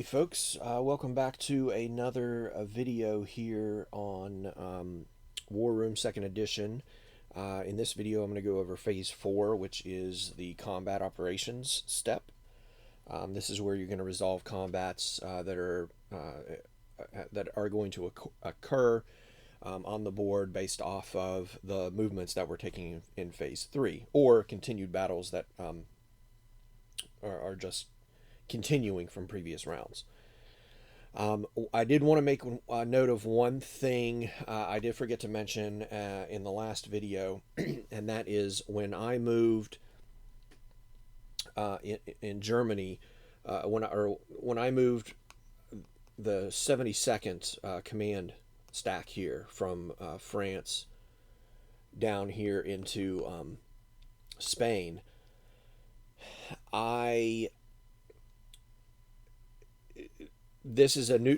Hey folks, welcome back to another video here on War Room 2nd Edition. In this video I'm going to go over Phase 4, which is the combat operations step. This is where you're going to resolve combats that are going to occur on the board based off of the movements that we're taking in Phase 3, or continued battles that are just continuing from previous rounds. I did want to make a note of one thing I did forget to mention in the last video, and that is when I moved in Germany, when I moved the 72nd command stack here from France down here into Spain.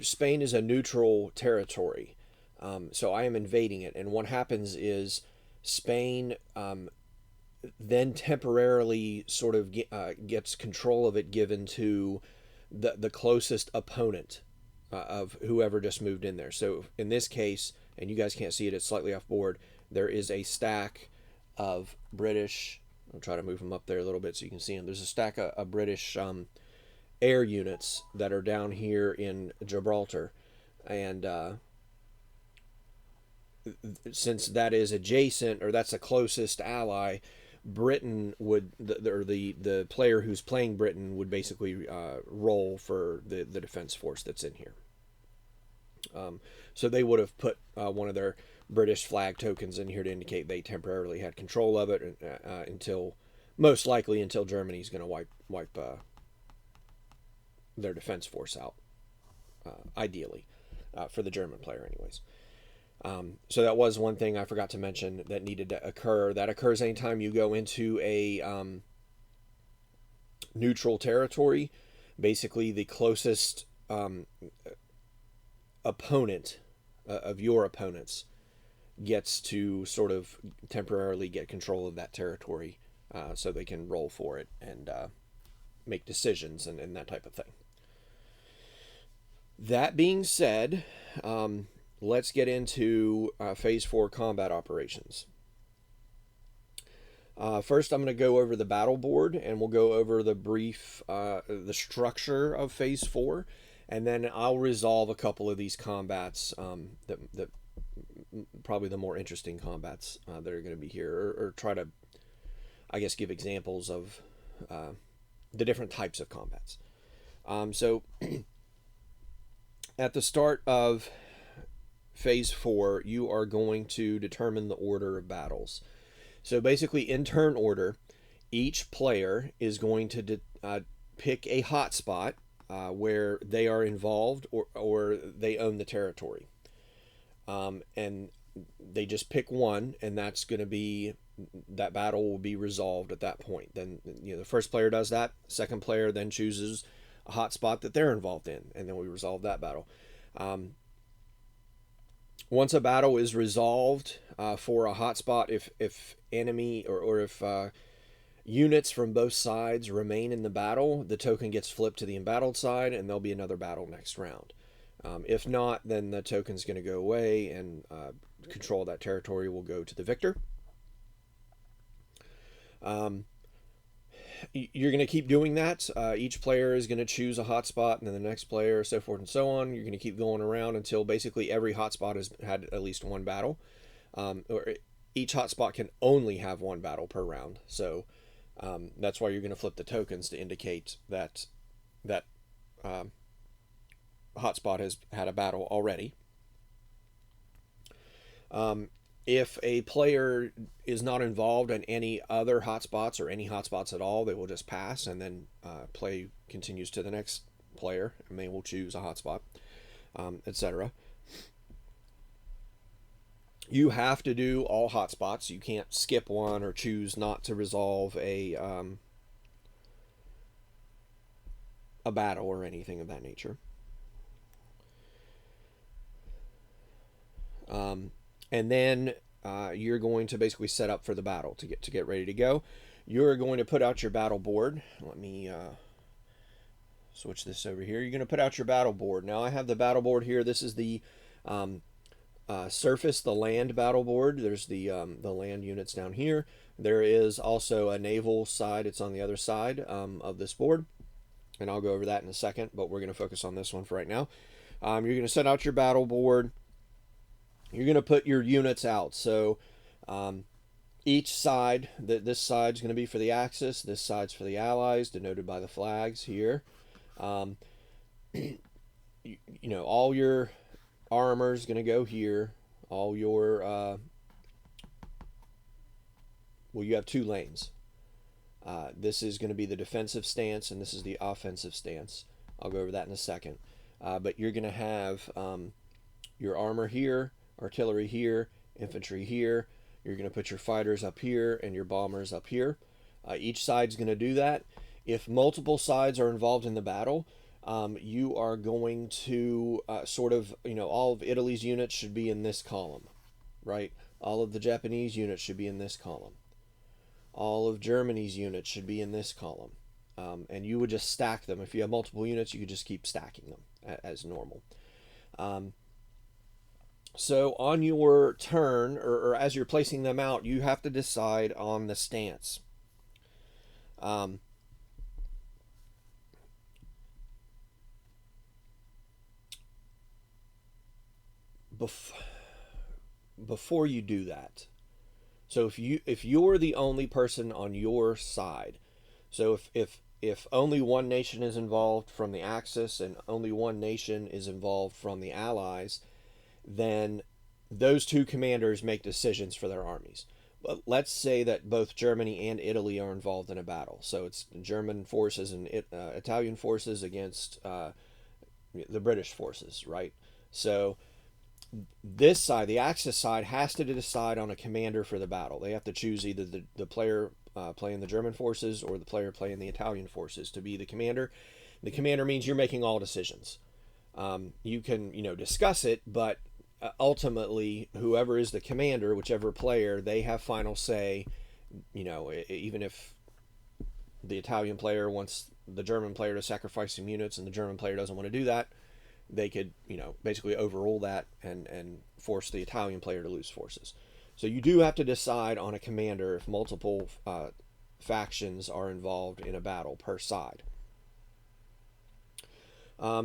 Spain is a neutral territory, so I am invading it, and what happens is Spain then temporarily sort of gets control of it, given to the closest opponent of whoever just moved in there. So in this case, and you guys can't see it, it's slightly off board, there is a stack of British. I'll try to move them up there a little bit so you can see them. There's a stack of British air units that are down here in Gibraltar, and since that is adjacent, or that's the closest ally, Britain would, the player who's playing Britain would basically roll for the defense force that's in here. So they would have put one of their British flag tokens in here to indicate they temporarily had control of it until, most likely until Germany's going to wipe their defense force out, ideally, for the German player anyways. So that was one thing I forgot to mention that needed to occur. That occurs anytime you go into a neutral territory. Basically, the closest opponent of your opponents gets to sort of temporarily get control of that territory, so they can roll for it and make decisions and that type of thing. That being said, let's get into Phase 4 combat operations. First, I'm going to go over the battle board, and we'll go over the the structure of Phase 4, and then I'll resolve a couple of these combats that probably the more interesting combats that are going to be here, or try to, I guess, give examples of the different types of combats. So at the start of Phase 4, you are going to determine the order of battles. So basically, in turn order, each player is going to pick a hotspot where they are involved, or they own the territory. And they just pick one, and that's going to be, that battle will be resolved at that point. Then, the first player does that. Second player then chooses a hotspot that they're involved in, and then we resolve that battle. Once a battle is resolved for a hotspot, if enemy or if units from both sides remain in the battle, the token gets flipped to the embattled side, and there'll be another battle next round. If not, then the token's going to go away, and control of that territory will go to the victor. You're going to keep doing that. Each player is going to choose a hotspot, and then the next player, so forth and so on. You're going to keep going around until basically every hotspot has had at least one battle. Or each hotspot can only have one battle per round. So that's why you're going to flip the tokens to indicate that hotspot has had a battle already. If a player is not involved in any other hotspots, or any hotspots at all, they will just pass, and then play continues to the next player, and they will choose a hotspot, etc. You have to do all hotspots. You can't skip one or choose not to resolve a battle or anything of that nature. And then you're going to basically set up for the battle to get ready to go. You're going to put out your battle board. Let me switch this over here. You're going to put out your battle board. Now I have the battle board here. This is the surface, the land battle board. There's the land units down here. There is also a naval side. It's on the other side of this board, and I'll go over that in a second, but we're going to focus on this one for right now. You're going to set out your battle board. You're going to put your units out. So each side, this side's going to be for the Axis, this side's for the Allies, denoted by the flags here. You know, all your armor's going to go here. All your, well, you have two lanes. This is going to be the defensive stance, and this is the offensive stance. I'll go over that in a second. But you're going to have your armor here, artillery here, infantry here. You're going to put your fighters up here and your bombers up here. Each side's going to do that. If multiple sides are involved in the battle, you are going to sort of, you know, all of Italy's units should be in this column, right? All of the Japanese units should be in this column. All of Germany's units should be in this column. And you would just stack them. If you have multiple units, you could just keep stacking them as normal. So on your turn, or as you're placing them out, you have to decide on the stance. Before you do that, so if you're the only person on your side, so if only one nation is involved from the Axis and only one nation is involved from the Allies, then those two commanders make decisions for their armies. But let's say that both Germany and Italy are involved in a battle. So it's German forces and Italian forces against the British forces, right? So this side, the Axis side, has to decide on a commander for the battle. They have to choose either the player playing the German forces or the player playing the Italian forces to be the commander. The commander means you're making all decisions. You can, you know, discuss it, but ultimately, whoever is the commander, whichever player, they have final say. You know, even if the Italian player wants the German player to sacrifice some units and the German player doesn't want to do that, they could, you know, basically overrule that and force the Italian player to lose forces. So you do have to decide on a commander if multiple factions are involved in a battle per side.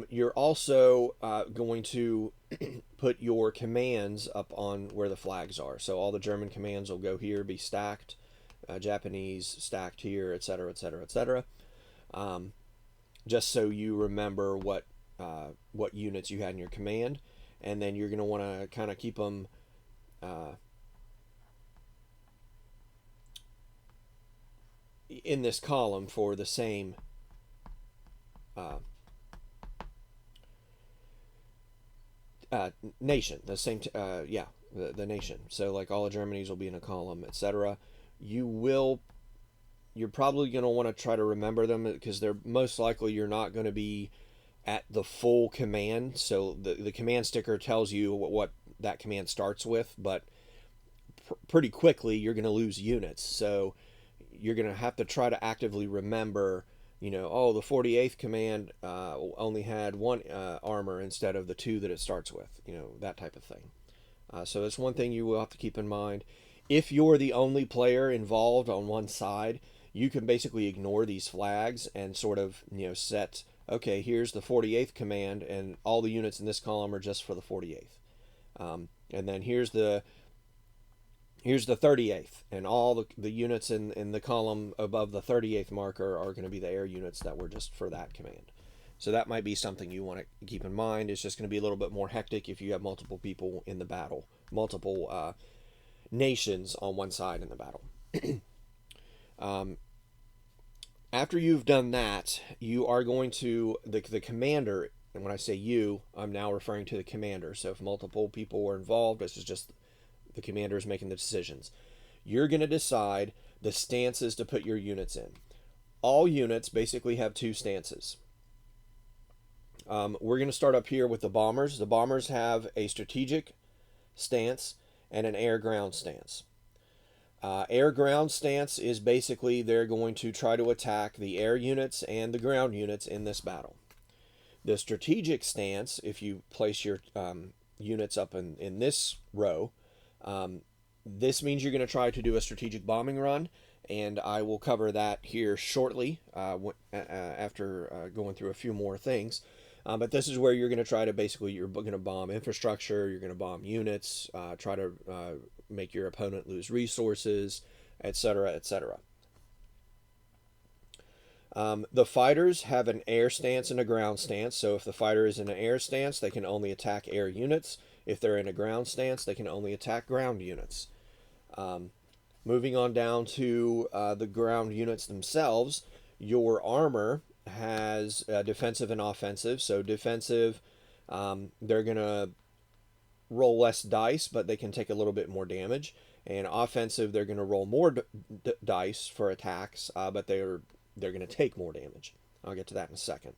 You're also going to put your commands up on where the flags are. So all the German commands will go here, be stacked. Japanese stacked here, etc., etc., etc. Just so you remember what units you had in your command, and then you're going to want to kind of keep them in this column for the same nation, the same the nation. So like all of Germany's will be in a column, etc. You're probably going to want to try to remember them because they're most likely you're not going to be at the full command. So the command sticker tells you what that command starts with, but pretty quickly you're going to lose units. So you're going to have to try to actively remember, you know, oh, the 48th command only had one armor instead of the two that it starts with, you know, that type of thing. So that's one thing you will have to keep in mind. If you're the only player involved on one side, you can basically ignore these flags and sort of, you know, set, okay, here's the 48th command and all the units in this column are just for the 48th. And then here's the 38th, and all the units in the column above the 38th marker are going to be the air units that were just for that command. So that might be something you want to keep in mind. It's just going to be a little bit more hectic if you have multiple people in the battle, multiple nations on one side in the battle. After you've done that, you are going to, the commander, and when I say you, I'm now referring to the commander. So if multiple people are involved, this is just the commander is making the decisions. You're going to decide the stances to put your units in. All units basically have two stances. We're going to start up here with the bombers. The bombers have a strategic stance and an air-ground stance. Air-ground stance is basically they're going to try to attack the air units and the ground units in this battle. The strategic stance, if you place your units up in this row, this means you're going to try to do a strategic bombing run, and I will cover that here shortly after going through a few more things. But this is where you're going to try to basically, you're going to bomb infrastructure, you're going to bomb units, try to make your opponent lose resources, etc., etc. The fighters have an air stance and a ground stance. So if the fighter is in an air stance, they can only attack air units. If they're in a ground stance, they can only attack ground units. Moving on down to the ground units themselves, your armor has defensive and offensive. So defensive, they're going to roll less dice, but they can take a little bit more damage. And offensive, they're going to roll more dice for attacks, but they're going to take more damage. I'll get to that in a second.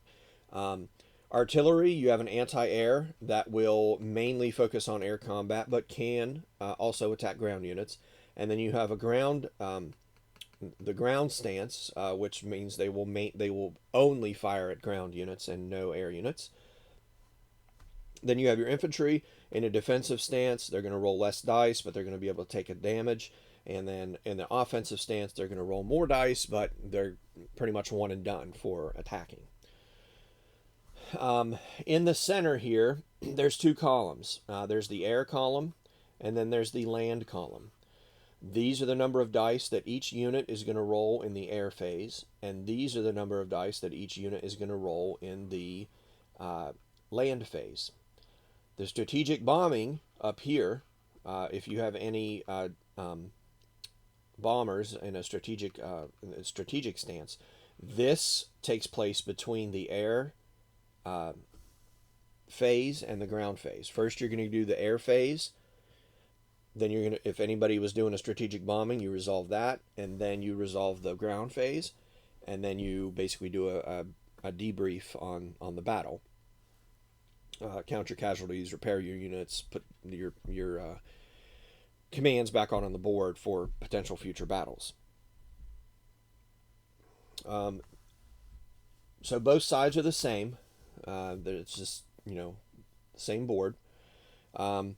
Artillery, you have an anti-air that will mainly focus on air combat, but can also attack ground units. And then you have a the ground stance, which means they will only fire at ground units and no air units. Then you have your infantry in a defensive stance. They're going to roll less dice, but they're going to be able to take a damage. And then in the offensive stance, they're going to roll more dice, but they're pretty much one and done for attacking. In the center here, there's two columns. There's the air column, and then there's the land column. These are the number of dice that each unit is going to roll in the air phase, and these are the number of dice that each unit is going to roll in the land phase. The strategic bombing up here, if you have any bombers in a strategic stance, this takes place between the air phase and the ground phase. First, you're going to do the air phase. Then you're going to, if anybody was doing a strategic bombing, you resolve that, and then you resolve the ground phase, and then you basically do a debrief on the battle. Count your casualties, repair your units, put your commands back on the board for potential future battles. So both sides are the same. It's just, same board. I'm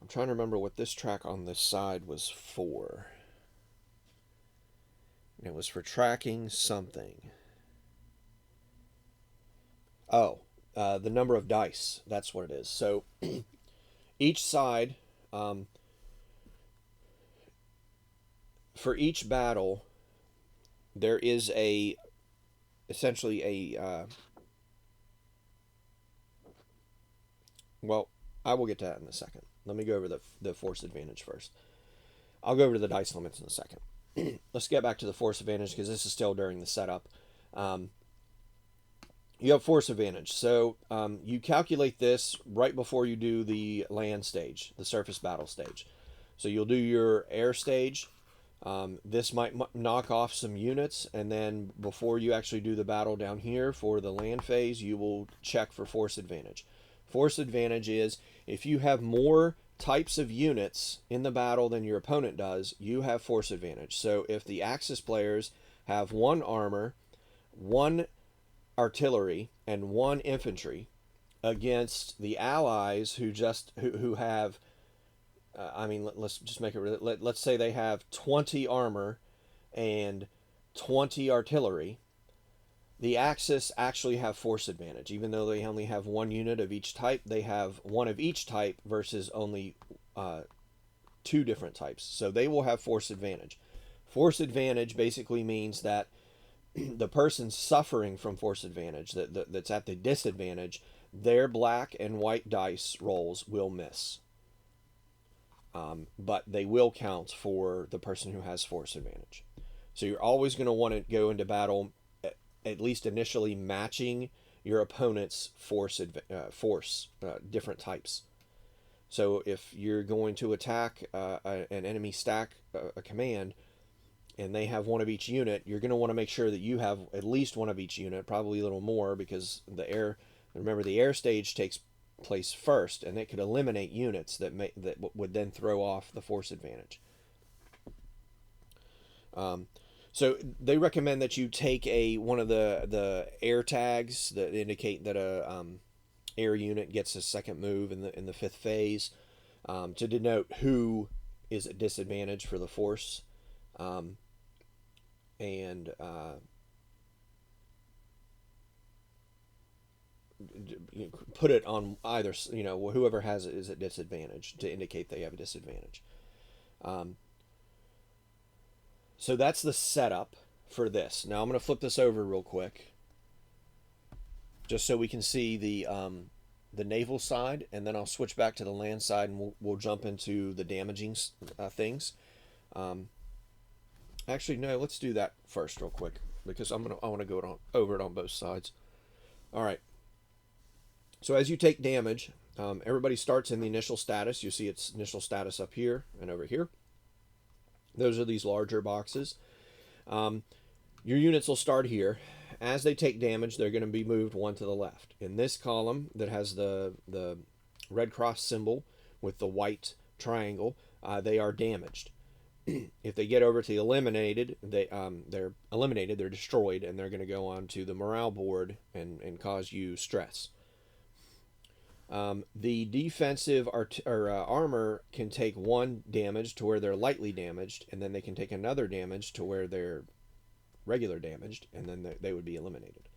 trying to remember what this track on this side was for. It was for tracking something. Oh, the number of dice. That's what it is. So each side, for each battle, there is essentially a well, I will get to that in a second. Let me go over the force advantage first. I'll go over to the dice limits in a second. Let's get back to the force advantage because this is still during the setup. You have force advantage. So you calculate this right before you do the land stage, the surface battle stage. So you'll do your air stage. This might knock off some units, and then before you actually do the battle down here for the land phase, you will check for force advantage. Force advantage is if you have more types of units in the battle than your opponent does, you have force advantage. So if the Axis players have 1 armor, 1 artillery, and 1 infantry against the allies who have let's just make it. Let's say they have 20 armor and 20 artillery. The Axis actually have force advantage. Even though they only have 1 unit of each type, they have 1 of each type versus only 2 different types. So they will have force advantage. Force advantage basically means that the person suffering from force advantage, that's at the disadvantage, their black and white dice rolls will miss. But they will count for the person who has force advantage. So you're always going to want to go into battle at least initially matching your opponent's force different types. So if you're going to attack an enemy stack a command and they have 1 of each unit, you're going to want to make sure that you have at least 1 of each unit, probably a little more, because remember the air stage takes place first, and it could eliminate units that would then throw off the force advantage. So they recommend that you take one of the air tags that indicate that a air unit gets a second move in the fifth phase, to denote who is at disadvantage for the force, um, and put it on either, whoever has it is at disadvantage to indicate they have a disadvantage. Um, so that's the setup for this. Now I'm going to flip this over real quick, just so we can see the naval side, and then I'll switch back to the land side, and we'll jump into the damaging things. Um, Actually, no, let's do that first real quick, because I want to go over it on both sides. All right. So as you take damage, everybody starts in the initial status. You see its initial status up here and over here. Those are these larger boxes. Um, your units will start here. As they take damage, they're going to be moved one to the left. In this column that has the red cross symbol with the white triangle, they are damaged. If they get over to the eliminated, they're eliminated, they're destroyed, and they're going to go on to the morale board and cause you stress. The defensive armor can take one damage to where they're lightly damaged, and then they can take another damage to where they're regular damaged, and then they would be eliminated.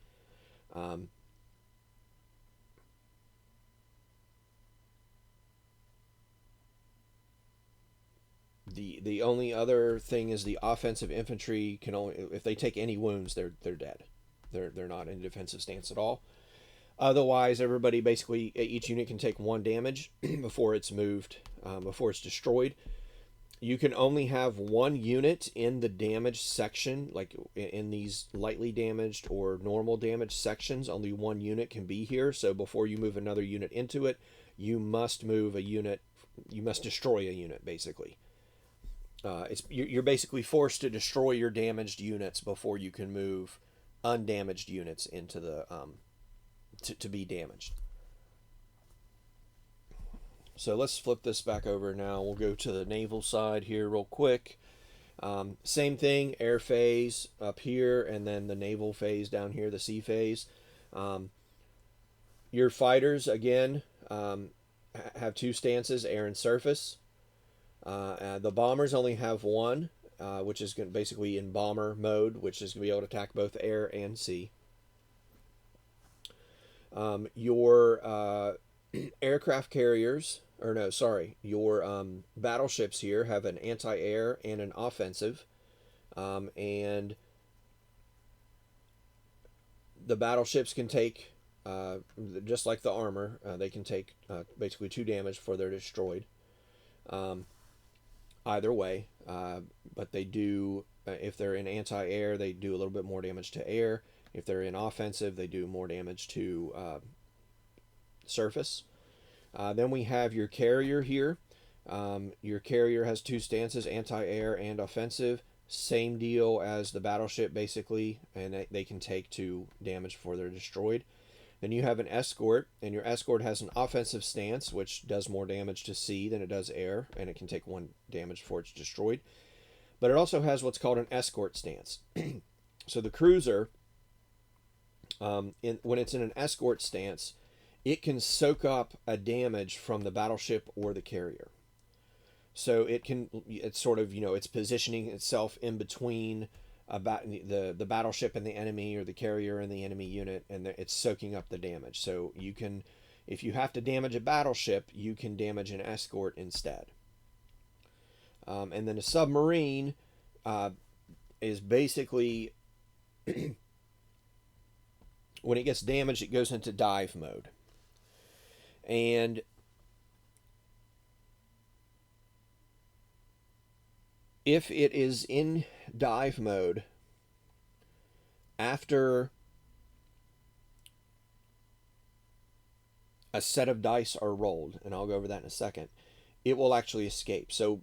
The only other thing is the offensive infantry can only, if they take any wounds, they're dead. They're not in defensive stance at all. Otherwise, everybody basically, each unit can take one damage before it's moved, before it's destroyed. You can only have one unit in the damaged section, like in these lightly damaged or normal damaged sections. Only one unit can be here. So before you move another unit into it, you must move a unit. You must destroy a unit, basically. You're basically forced to destroy your damaged units before you can move undamaged units into the to be damaged. So let's flip this back over now. We'll go to the naval side here real quick. Same thing, air phase up here, and then the naval phase down here, the sea phase. Your fighters, again, have two stances, air and surface. The bombers only have one, which is basically in bomber mode, which is going to be able to attack both air and sea. Your aircraft carriers, or no, sorry, your battleships here have an anti-air and an offensive, and the battleships can take, just like the armor, they can take basically 2 damage before they're destroyed. Either way, but they do, if they're in anti-air, they do a little bit more damage to air. If they're in offensive, they do more damage to surface. Then we have your carrier here. Your carrier has 2 stances, anti-air and offensive. Same deal as the battleship, basically, and they can take 2 damage before they're destroyed. Then you have an escort, and your escort has an offensive stance, which does more damage to sea than it does air, and it can take 1 damage before it's destroyed. But it also has what's called an escort stance. So the cruiser, when it's in an escort stance, it can soak up a damage from the battleship or the carrier. So it's sort of, it's positioning itself in between about the battleship and the enemy, or the carrier and the enemy unit, and it's soaking up the damage. So you can, if you have to damage a battleship, you can damage an escort instead. And then a submarine is basically when it gets damaged, it goes into dive mode. And if it is in dive mode after a set of dice are rolled, and I'll go over that in a second, it will actually escape. So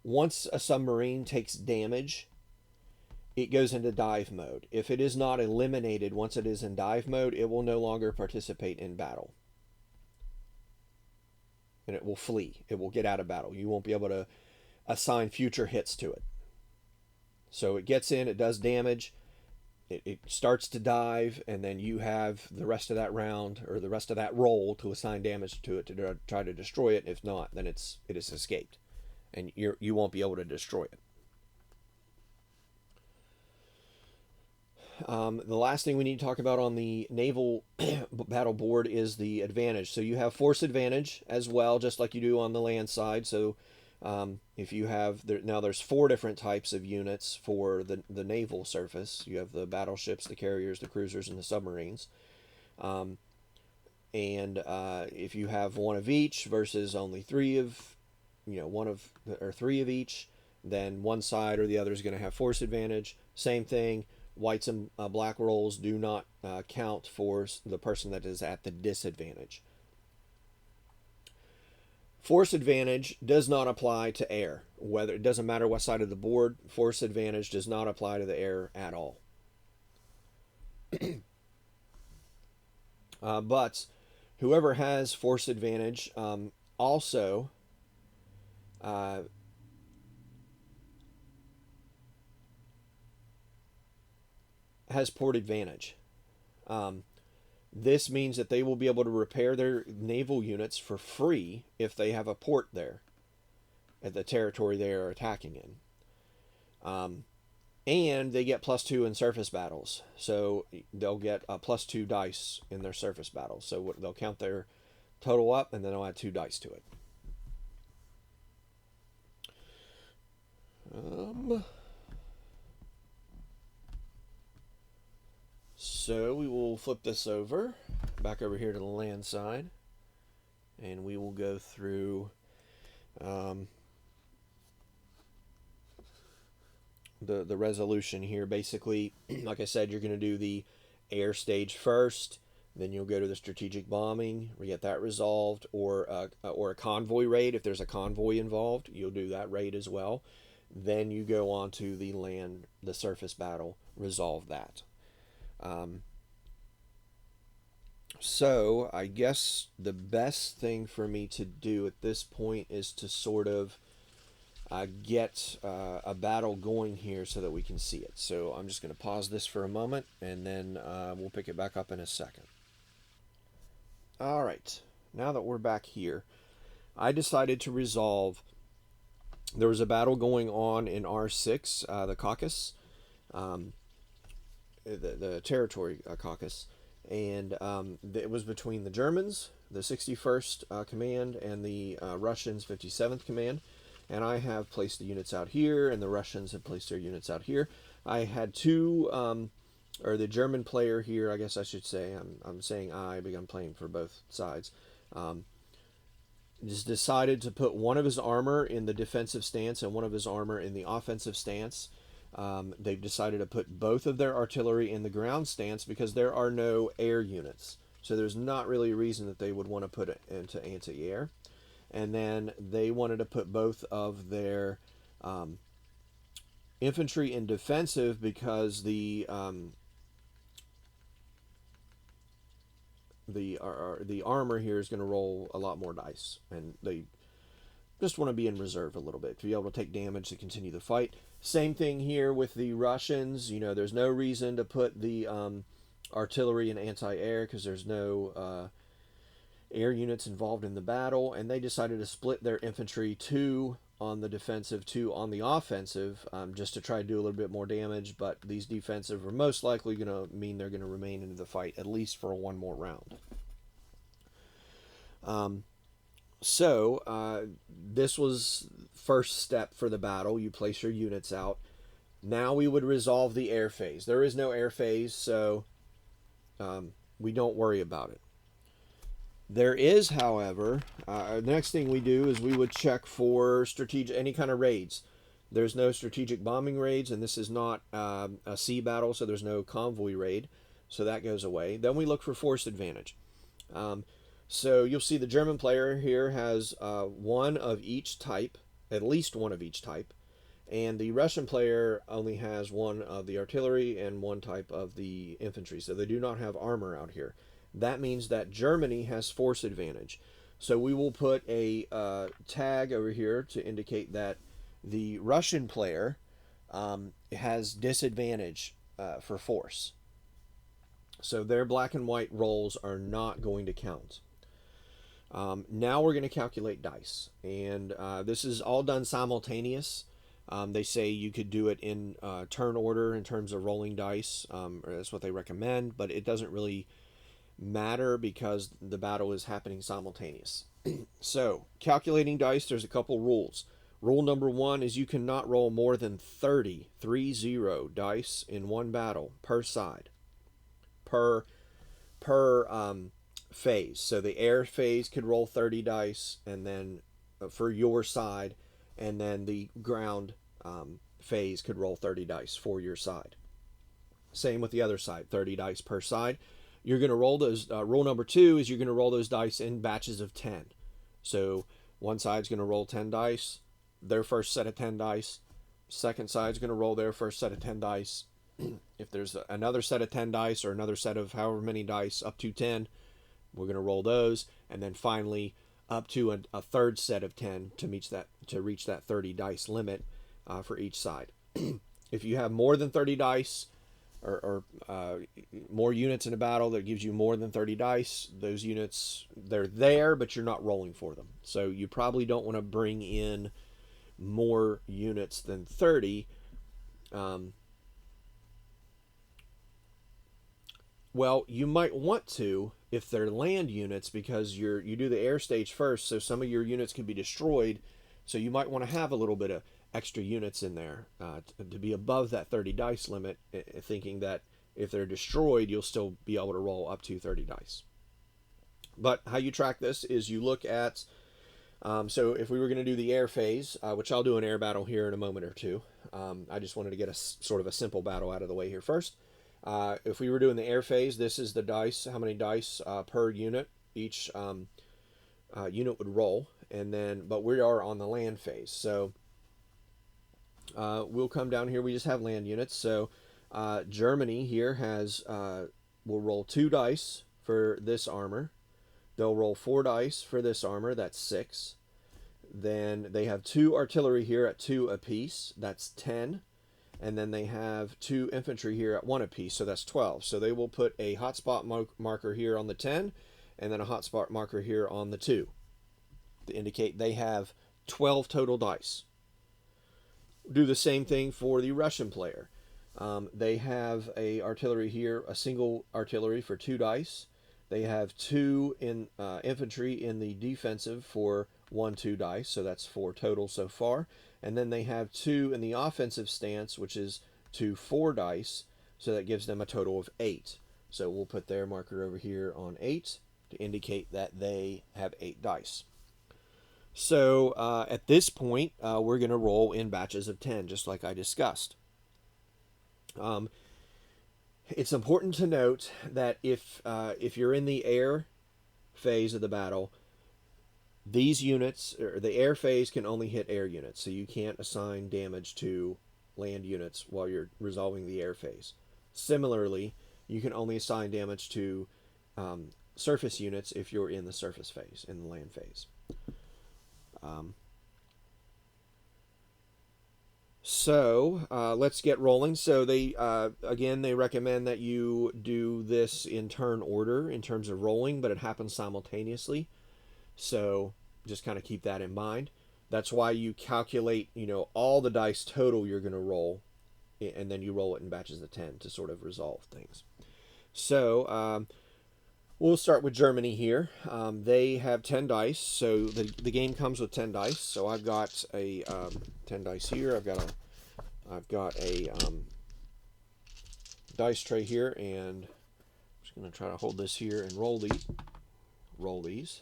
once a submarine takes damage, it goes into dive mode. If it is not eliminated once it is in dive mode, it will no longer participate in battle. And it will flee. It will get out of battle. You won't be able to assign future hits to it. So it gets in, it does damage, it starts to dive, and then you have the rest of that round or the rest of that roll to assign damage to it to try to destroy it. If not, then it has escaped, and you won't be able to destroy it. The last thing we need to talk about on the naval battle board is the advantage. So you have force advantage as well, just like you do on the land side. So if you have now there's 4 different types of units for the naval surface. You have the battleships, the carriers, the cruisers, and the submarines. And if you have one of each versus only 3 of, one of or 3 of each, then one side or the other is going to have force advantage. Same thing. Whites and black rolls do not count for the person that is at the disadvantage. Force advantage does not apply to air. Whether it doesn't matter what side of the board, force advantage does not apply to the air at all. But whoever has force advantage also has port advantage. This means that they will be able to repair their naval units for free if they have a port there at the territory they are attacking in. And they get +2 in surface battles. So they'll get a +2 dice in their surface battles. So they'll count their total up and then they'll add 2 dice to it. So we will flip this back over here to the land side, and we will go through the resolution here. Basically, like I said, you're going to do the air stage first, then you'll go to the strategic bombing, we get that resolved, or a convoy raid. If there's a convoy involved, you'll do that raid as well. Then you go on to the surface battle, resolve that. So I guess the best thing for me to do at this point is to sort of get a battle going here so that we can see it. So I'm just going to pause this for a moment, and then we'll pick it back up in a second. All right, now that we're back here, I decided to resolve. There was a battle going on in R6, the caucus. The territory caucus, and it was between the Germans, the 61st Command, and the Russians, 57th Command. And I have placed the units out here, and the Russians have placed their units out here. I had the German player here, I guess I should say, I'm saying I, but I'm playing for both sides, just decided to put one of his armor in the defensive stance and one of his armor in the offensive stance. They've decided to put both of their artillery in the ground stance because there are no air units. So there's not really a reason that they would want to put it into anti-air. And then they wanted to put both of their infantry in defensive because the armor here is going to roll a lot more dice, and they just want to be in reserve a little bit to be able to take damage to continue the fight. Same thing here with the Russians. There's no reason to put the artillery in anti-air because there's no air units involved in the battle, and they decided to split their infantry, 2 on the defensive, 2 on the offensive, just to try to do a little bit more damage. But these defensive are most likely going to mean they're going to remain in the fight at least for one more round. So this was first step for the battle. You place your units out. Now we would resolve the air phase. There is no air phase, so we don't worry about it. There is, however, the next thing we do is we would check for any kind of raids. There's no strategic bombing raids, and this is not a sea battle, so there's no convoy raid, so that goes away. Then we look for force advantage. So you'll see the German player here has one of each type, at least one of each type, and the Russian player only has one of the artillery and one type of the infantry, so they do not have armor out here. That means that Germany has force advantage. So we will put a tag over here to indicate that the Russian player has disadvantage for force. So their black and white rolls are not going to count. Now we're going to calculate dice, and this is all done simultaneous. They say you could do it in turn order in terms of rolling dice. That's what they recommend, but it doesn't really matter because the battle is happening simultaneous. So, calculating dice, there's a couple rules. Rule number one is you cannot roll more than 30 dice in one battle per side, per phase. So the air phase could roll 30 dice, and then for your side, and then the ground phase could roll 30 dice for your side. Same with the other side, 30 dice per side. You're going to roll those. Rule number two is you're going to roll those dice in batches of 10. So one side's going to roll 10 dice, their first set of 10 dice. Second side's going to roll their first set of 10 dice. If there's another set of 10 dice or another set of however many dice up to 10, we're going to roll those. And then finally up to a third set of 10 to reach that 30 dice limit for each side. If you have more than 30 dice, or more units in a battle that gives you more than 30 dice, those units, they're there, but you're not rolling for them. So you probably don't want to bring in more units than 30. Well, you might want to if they're land units, because you do the air stage first, so some of your units can be destroyed. So you might want to have a little bit of extra units in there to be above that 30 dice limit, thinking that if they're destroyed, you'll still be able to roll up to 30 dice. But how you track this is you look at, so if we were going to do the air phase, which I'll do an air battle here in a moment or two, I just wanted to get a sort of a simple battle out of the way here first. If we were doing the air phase, this is the dice, how many dice per unit each unit would roll, and then, but we are on the land phase, so we'll come down here. We just have land units. So Germany here will roll 2 dice for this armor. They'll roll 4 dice for this armor. That's 6. Then they have 2 artillery here at 2 apiece. That's 10. And then they have 2 infantry here at 1 apiece. So that's 12. So they will put a hotspot marker here on the 10, and then a hotspot marker here on the 2 to indicate they have 12 total dice. Do the same thing for the Russian player. They have a artillery here, a single artillery for 2 dice. They have 2 in infantry in the defensive for 2 dice, so that's 4 total so far. And then they have 2 in the offensive stance, which is 4 dice, so that gives them a total of 8. So we'll put their marker over here on 8 to indicate that they have 8 dice. So at this point, we're going to roll in batches of 10, just like I discussed. It's important to note that if you're in the air phase of the battle, these units, or the air phase, can only hit air units, so you can't assign damage to land units while you're resolving the air phase. Similarly, you can only assign damage to surface units if you're in the surface phase, in the land phase. So let's get rolling. So they again, they recommend that you do this in turn order in terms of rolling, but it happens simultaneously. So just kind of keep that in mind. That's why you calculate, all the dice total you're going to roll, and then you roll it in batches of 10 to sort of resolve things. So we'll start with Germany here. They have 10 dice, so the game comes with 10 dice. So I've got a 10 dice here. I've got a dice tray here, and I'm just going to try to hold this here and roll these.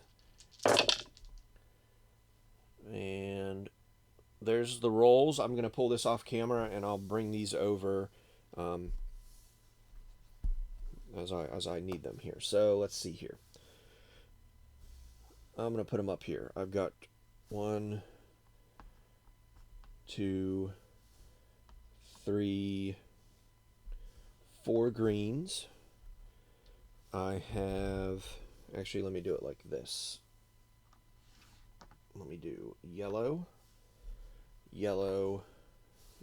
And there's the rolls. I'm going to pull this off camera, and I'll bring these over as I need them here. So let's see here. I'm going to put them up here. I've got 1, 2, 3, 4 greens. I have, actually, let me do it like this. Let me do yellow, yellow,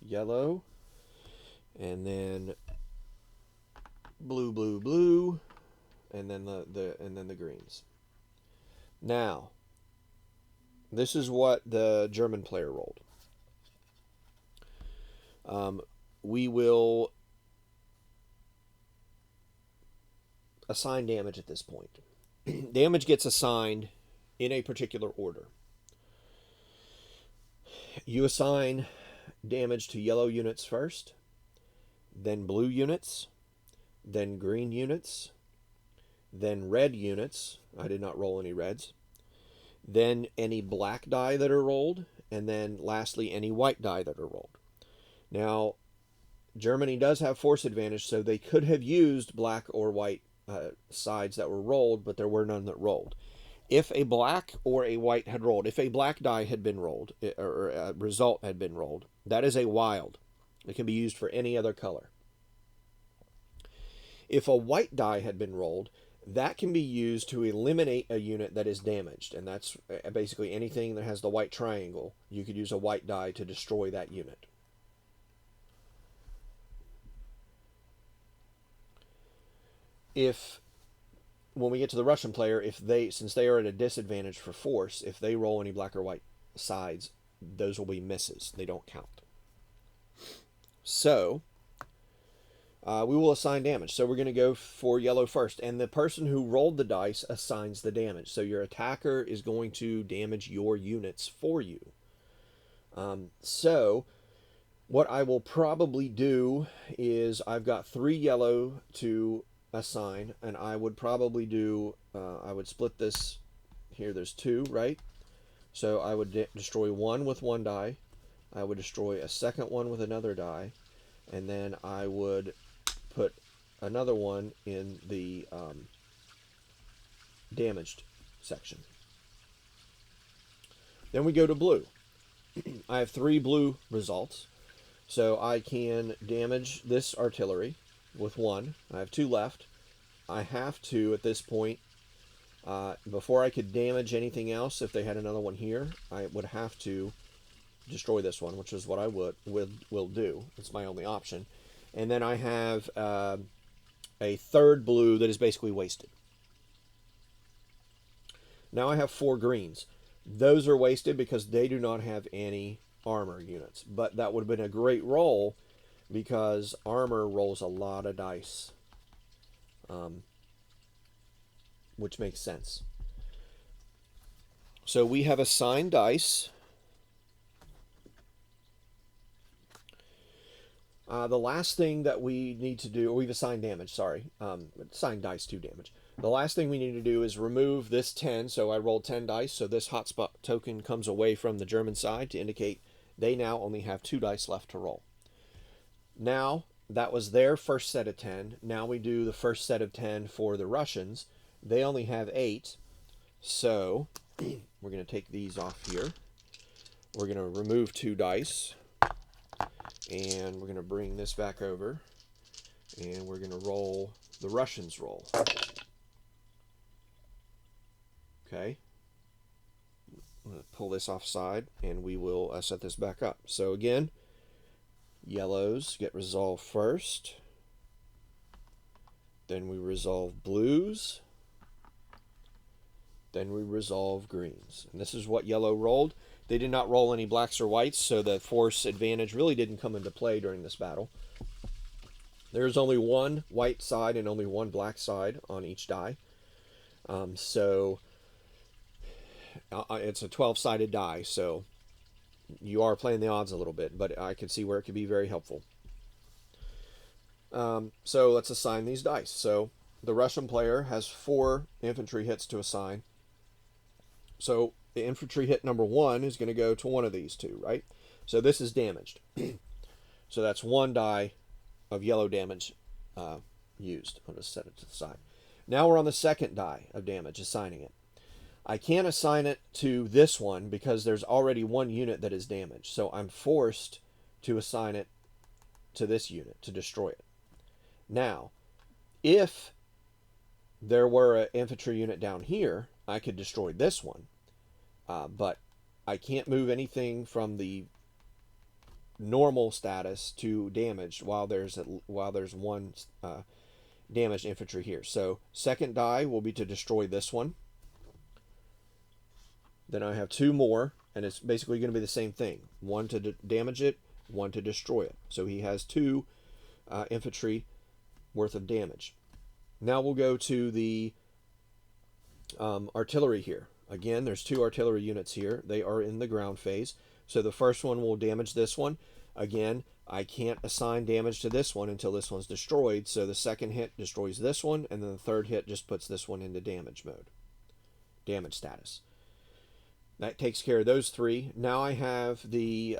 yellow, and then blue, blue, blue, and then the greens. Now, this is what the German player rolled. We will assign damage at this point. Damage gets assigned in a particular order. You assign damage to yellow units first, then blue units, then green units, then red units. I did not roll any reds. Then any black die that are rolled, and then lastly any white die that are rolled. Now, Germany does have force advantage, so they could have used black or white sides that were rolled, but there were none that rolled. If a black or a white had rolled, if a black die had been rolled, or a result had been rolled, that is a wild. It can be used for any other color. If a white die had been rolled, that can be used to eliminate a unit that is damaged, and that's basically anything that has the white triangle. You could use a white die to destroy that unit. When we get to the Russian player, since they are at a disadvantage for force, if they roll any black or white sides, those will be misses. They don't count. So, we will assign damage. So we're going to go for yellow first, and the person who rolled the dice assigns the damage. So your attacker is going to damage your units for you. So what I will probably do is I've got 3 yellow to assign, and I would probably do, I would split this here. There's 2, right? So I would destroy 1 with 1 die. I would destroy a second one with another die, and then I would put another one in the damaged section. Then we go to blue. I have 3 blue results, so I can damage this artillery with 1. I have 2 left. I have to, at this point, before I could damage anything else, if they had another one here, I would have to destroy this one, which is what I will do. It's my only option. And then I have a 3rd blue that is basically wasted. Now I have 4 greens. Those are wasted because they do not have any armor units. But that would have been a great roll because armor rolls a lot of dice, which makes sense. So we have assigned dice. The last thing that we need to do, we've assigned damage, sorry. Assigned dice to damage. The last thing we need to do is remove this 10. So I rolled 10 dice, so this hotspot token comes away from the German side to indicate they now only have 2 dice left to roll. Now, that was their first set of 10. Now we do the first set of 10 for the Russians. They only have 8. So we're going to take these off here. We're going to remove 2 dice. And we're going to bring this back over. And we're going to roll the Russians roll. Okay. I'm going to pull this offside, and we will set this back up. So again, yellows get resolved first. Then we resolve blues. Then we resolve greens. And this is what yellow rolled. They did not roll any blacks or whites, so the force advantage really didn't come into play during this battle. There's only 1 white side and only 1 black side on each die. So it's a 12-sided die, so you are playing the odds a little bit, but I can see where it could be very helpful. So let's assign these dice. So the Russian player has 4 infantry hits to assign. So the infantry hit number 1 is going to go to one of these 2, right? So this is damaged. So that's 1 die of yellow damage used. I'll just set it to the side. Now we're on the second die of damage, assigning it. I can't assign it to this one because there's already 1 unit that is damaged. So I'm forced to assign it to this unit to destroy it. Now, if there were an infantry unit down here, I could destroy this one. But I can't move anything from the normal status to damaged while there's one damaged infantry here. So second die will be to destroy this one. Then I have two more, and it's basically going to be the same thing. One to damage it, one to destroy it. So he has two infantry worth of damage. Now we'll go to the artillery here. Again, there's two artillery units here. They are in the ground phase. So the first one will damage this one. Again, I can't assign damage to this one until this one's destroyed. So the second hit destroys this one, and then the third hit just puts this one into damage mode. Damage status. That takes care of those three. Now I have the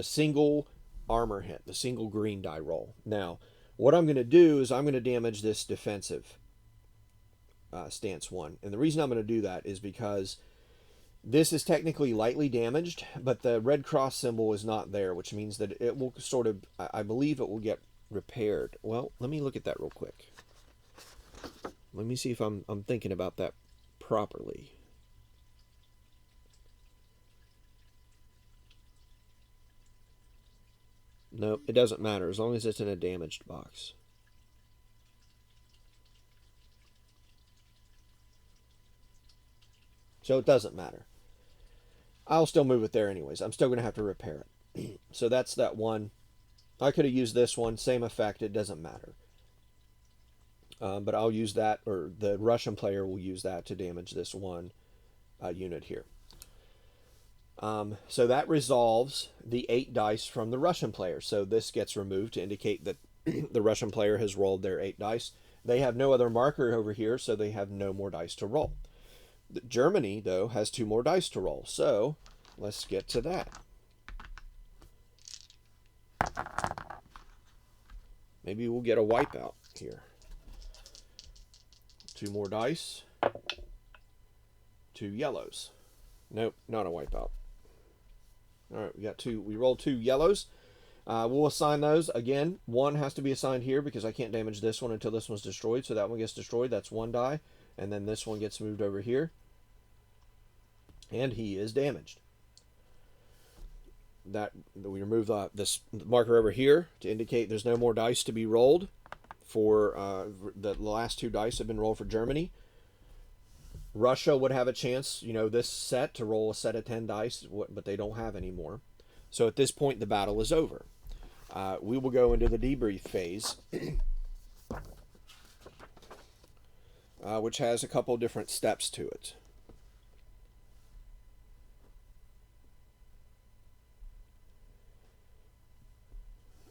single armor hit, the single green die roll. Now, what I'm going to do is I'm going to damage this defensive stance one. And the reason I'm going to do that is because this is technically lightly damaged, but the red cross symbol is not there, which means that it will sort of, I believe it will get repaired. Well, let me look at that real quick. Let me see if I'm thinking about that properly. Nope, it doesn't matter as long as it's in a damaged box. So it doesn't matter. I'll still move it there anyways. I'm still going to have to repair it. So that's that one. I could have used this one. Same effect. It doesn't matter. But I'll use that, or the Russian player will use that to damage this one unit here. So that resolves the 8 dice from the Russian player. So this gets removed to indicate that the Russian player has rolled their 8 dice. They have no other marker over here, so they have no more dice to roll. Germany, though, has 2 more dice to roll. So let's get to that. Maybe we'll get a wipeout here. 2 more dice. 2 yellows. Nope, not a wipeout. All right, we got 2. We rolled 2 yellows. We'll assign those. Again, 1 has to be assigned here because I can't damage this one until this one's destroyed. So that one gets destroyed. That's 1 die. And then this one gets moved over here. And he is damaged. That we remove this marker over here to indicate there's no more dice to be rolled. For the last 2 dice have been rolled for Germany. Russia would have a chance, this set to roll a set of 10 dice, but they don't have any more. So at this point, the battle is over. We will go into the debrief phase, which has a couple different steps to it.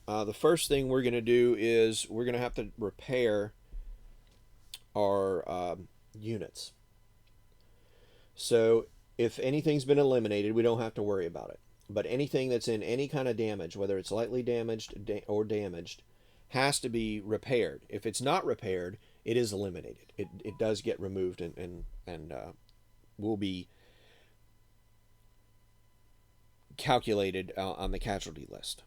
The first thing we're going to do is we're going to have to repair our units. So if anything's been eliminated, we don't have to worry about it. But anything that's in any kind of damage, whether it's lightly damaged or damaged, has to be repaired. If it's not repaired, it is eliminated. It does get removed and will be calculated on the casualty list.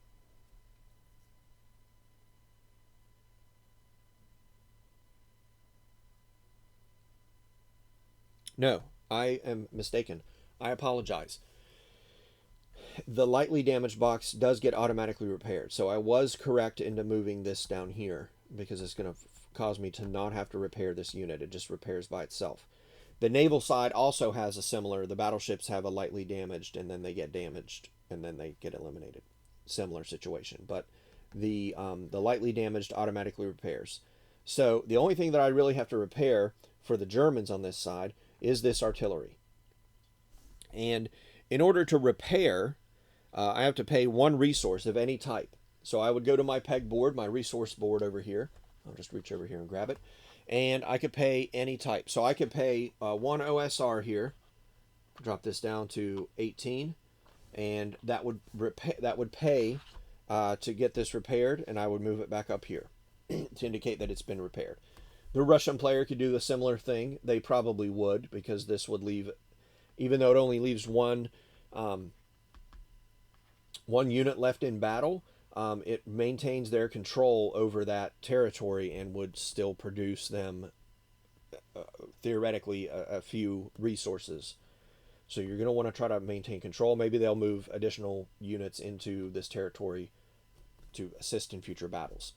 No, I am mistaken. I apologize. The lightly damaged box does get automatically repaired. So I was correct into moving this down here because it's going to cause me to not have to repair this unit. It just repairs by itself. The naval side also has a similar, the battleships have a lightly damaged and then they get damaged and then they get eliminated. Similar situation. But the lightly damaged automatically repairs. So the only thing that I really have to repair for the Germans on this side is this artillery. And in order to repair, I have to pay 1 resource of any type. So I would go to my peg board, my resource board over here. I'll just reach over here and grab it. And I could pay any type. So I could pay 1 OSR here. Drop this down to 18. And that would pay to get this repaired. And I would move it back up here to indicate that it's been repaired. The Russian player could do the similar thing. They probably would, because this would leave, even though it only leaves one unit left in battle, it maintains their control over that territory and would still produce them, theoretically, a few resources. So you're going to want to try to maintain control. Maybe they'll move additional units into this territory to assist in future battles.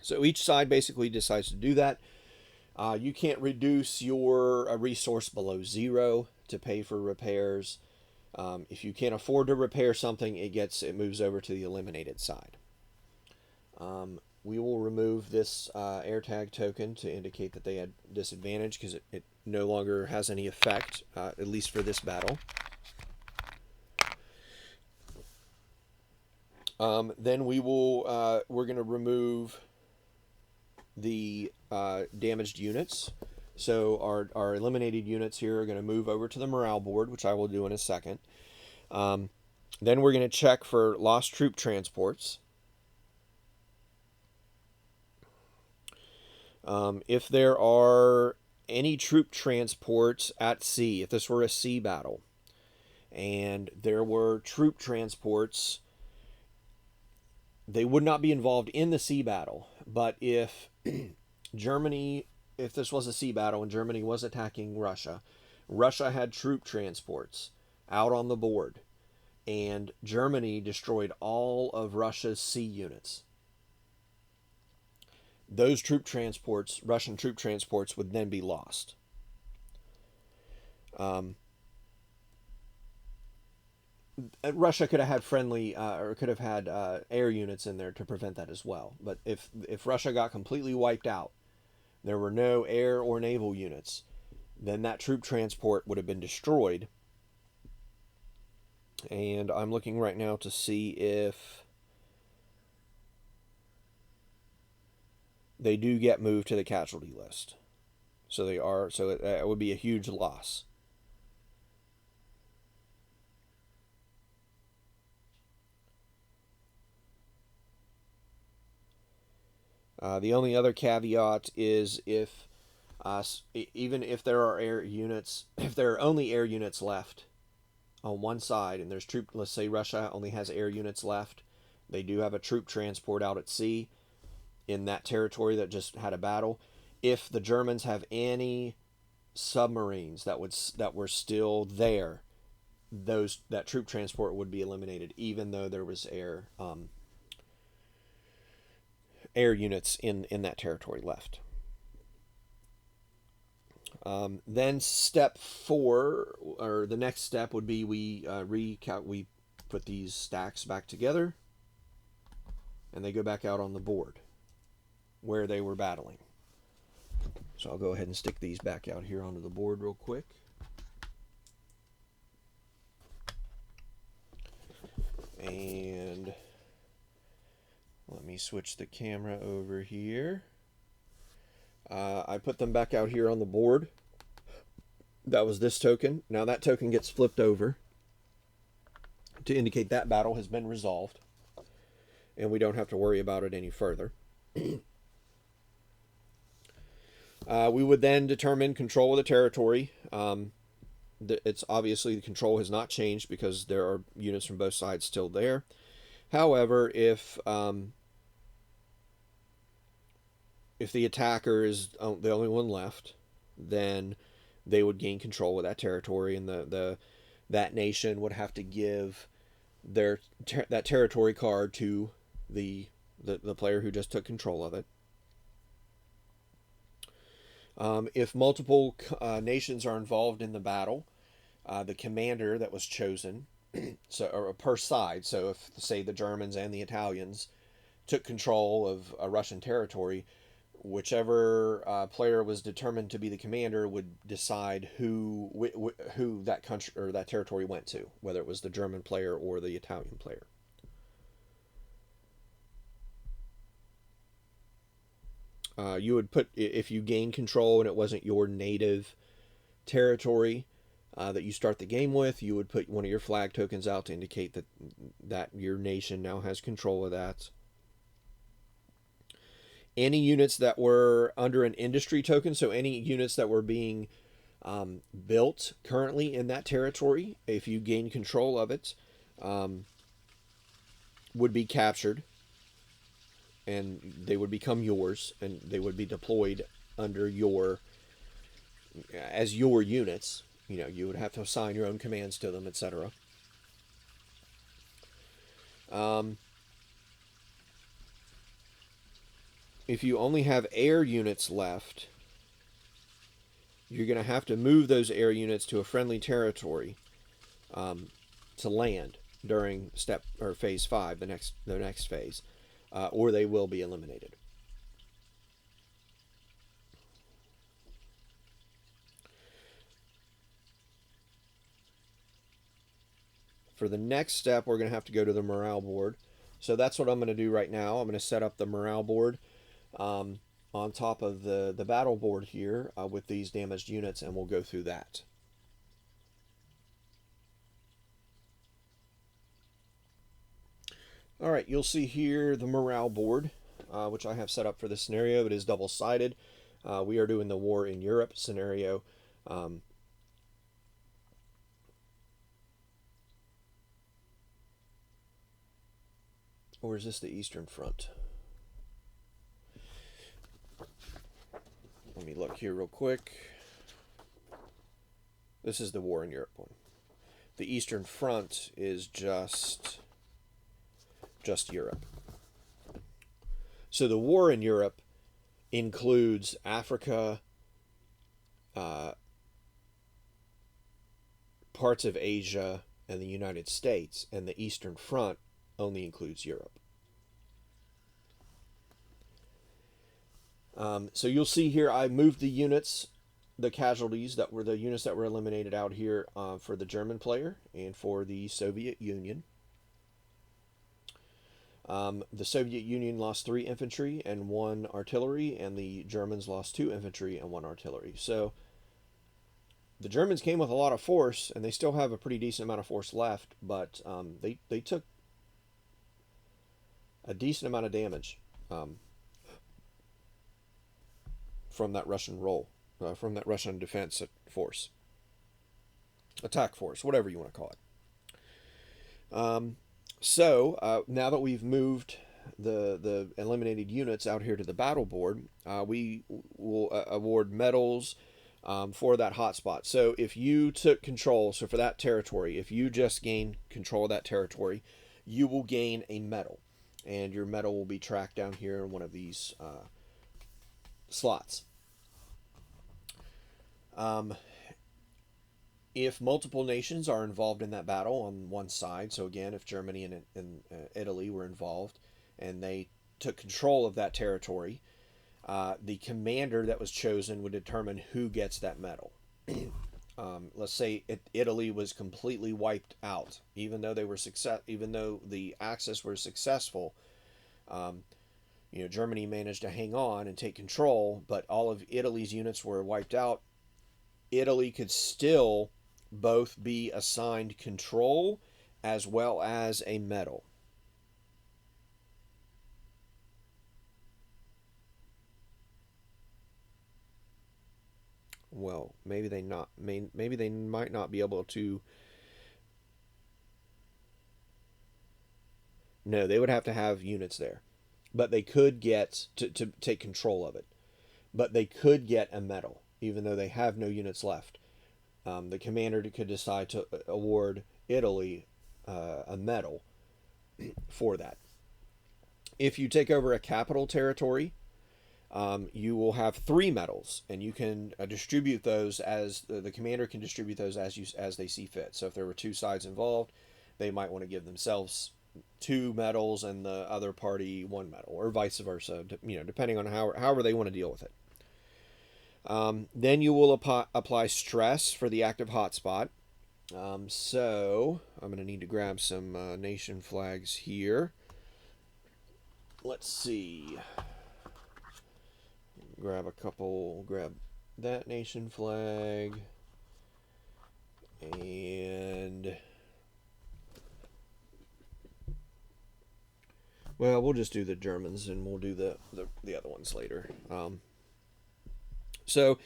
So each side basically decides to do that. You can't reduce your resource below 0 to pay for repairs. If you can't afford to repair something, it moves over to the eliminated side. We will remove this air tag token to indicate that they had disadvantage, because it no longer has any effect, at least for this battle. Then we're going to remove the damaged units. So our eliminated units here are going to move over to the morale board, which I will do in a second. Then we're going to check for lost troop transports. If there are any troop transports at sea, if this were a sea battle, and there were troop transports, they would not be involved in the sea battle. But if if this was a sea battle and Germany was attacking Russia, Russia had troop transports out on the board, and Germany destroyed all of Russia's sea units. Those troop transports, Russian troop transports, would then be lost. Russia could have had friendly or could have had air units in there to prevent that as well. But if Russia got completely wiped out, there were no air or naval units, then that troop transport would have been destroyed. And I'm looking right now to see if they do get moved to the casualty list. So they are. So it would be a huge loss. The only other caveat is even if there are air units, if there are only air units left on one side, and there's troop, let's say Russia only has air units left, they do have a troop transport out at sea in that territory that just had a battle. If the Germans have any submarines that were still there, that troop transport would be eliminated, even though there was air units in that territory left. Then step 4, or the next step, would be we put these stacks back together, and they go back out on the board where they were battling. So I'll go ahead and stick these back out here onto the board real quick. And let me switch the camera over here. I put them back out here on the board. That was this token. Now that token gets flipped over to indicate that battle has been resolved, and we don't have to worry about it any further. We would then determine control of the territory. It's obviously the control has not changed because there are units from both sides still there. However, if the attacker is the only one left, then they would gain control of that territory, and that nation would have to give that territory card to the player who just took control of it. If multiple nations are involved in the battle, the commander that was chosen, or per side, so if, say, the Germans and the Italians took control of a Russian territory, whichever player was determined to be the commander would decide who that country or that territory went to, whether it was the German player or the Italian player. You would put, if you gain control and it wasn't your native territory that you start the game with, you would put one of your flag tokens out to indicate that your nation now has control of that. Any units that were under an industry token, so any units that were being built currently in that territory, if you gain control of it, would be captured, and they would become yours, and they would be deployed under as your units. You would have to assign your own commands to them, etc. Um, if you only have air units left, you're going to have to move those air units to a friendly territory to land during step or phase 5, the next phase, or they will be eliminated. For the next step, we're going to have to go to the morale board. So that's what I'm going to do right now. I'm going to set up the morale board on top of the battle board here with these damaged units, and we'll go through that. All right, you'll see here the morale board, which I have set up for this scenario. It is double-sided. We are doing the War in Europe scenario. Or is this the Eastern Front? Let me look here real quick. This is the War in Europe one. The Eastern Front is just Europe. So the War in Europe includes Africa, parts of Asia, and the United States, and the Eastern Front only includes Europe. So you'll see here I moved the units, the casualties that were the units that were eliminated out here for the German player and for the Soviet Union. The Soviet Union lost 3 infantry and 1 artillery, and the Germans lost 2 infantry and 1 artillery. So the Germans came with a lot of force, and they still have a pretty decent amount of force left, but they took a decent amount of damage from that Russian from that Russian defense force, attack force, whatever you want to call it. So now that we've moved the eliminated units out here to the battle board, we will award medals for that hotspot. So if you took control, so for that territory, if you just gain control of that territory, you will gain a medal, and your medal will be tracked down here in one of these slots. If multiple nations are involved in that battle on one side, so again, if Germany and Italy were involved and they took control of that territory, the commander that was chosen would determine who gets that medal. Let's say Italy was completely wiped out, even though the Axis were successful. Germany managed to hang on and take control, but all of Italy's units were wiped out. Italy could still both be assigned control as well as a medal. Well, maybe they might not be able to. No, they would have to have units there, but they could get to take control of it. But they could get a medal, even though they have no units left. The commander could decide to award Italy a medal for that. If you take over a capital territory, you will have 3 medals, and you can distribute those as the commander can distribute those as they see fit. So if there were 2 sides involved, they might want to give themselves 2 medals and the other party 1 medal, or vice versa. Depending on however they want to deal with it. Then you will apply stress for the active hotspot. So I'm going to need to grab some nation flags here. Let's see. Grab that nation flag. And well, we'll just do the Germans, and we'll do the other ones later. So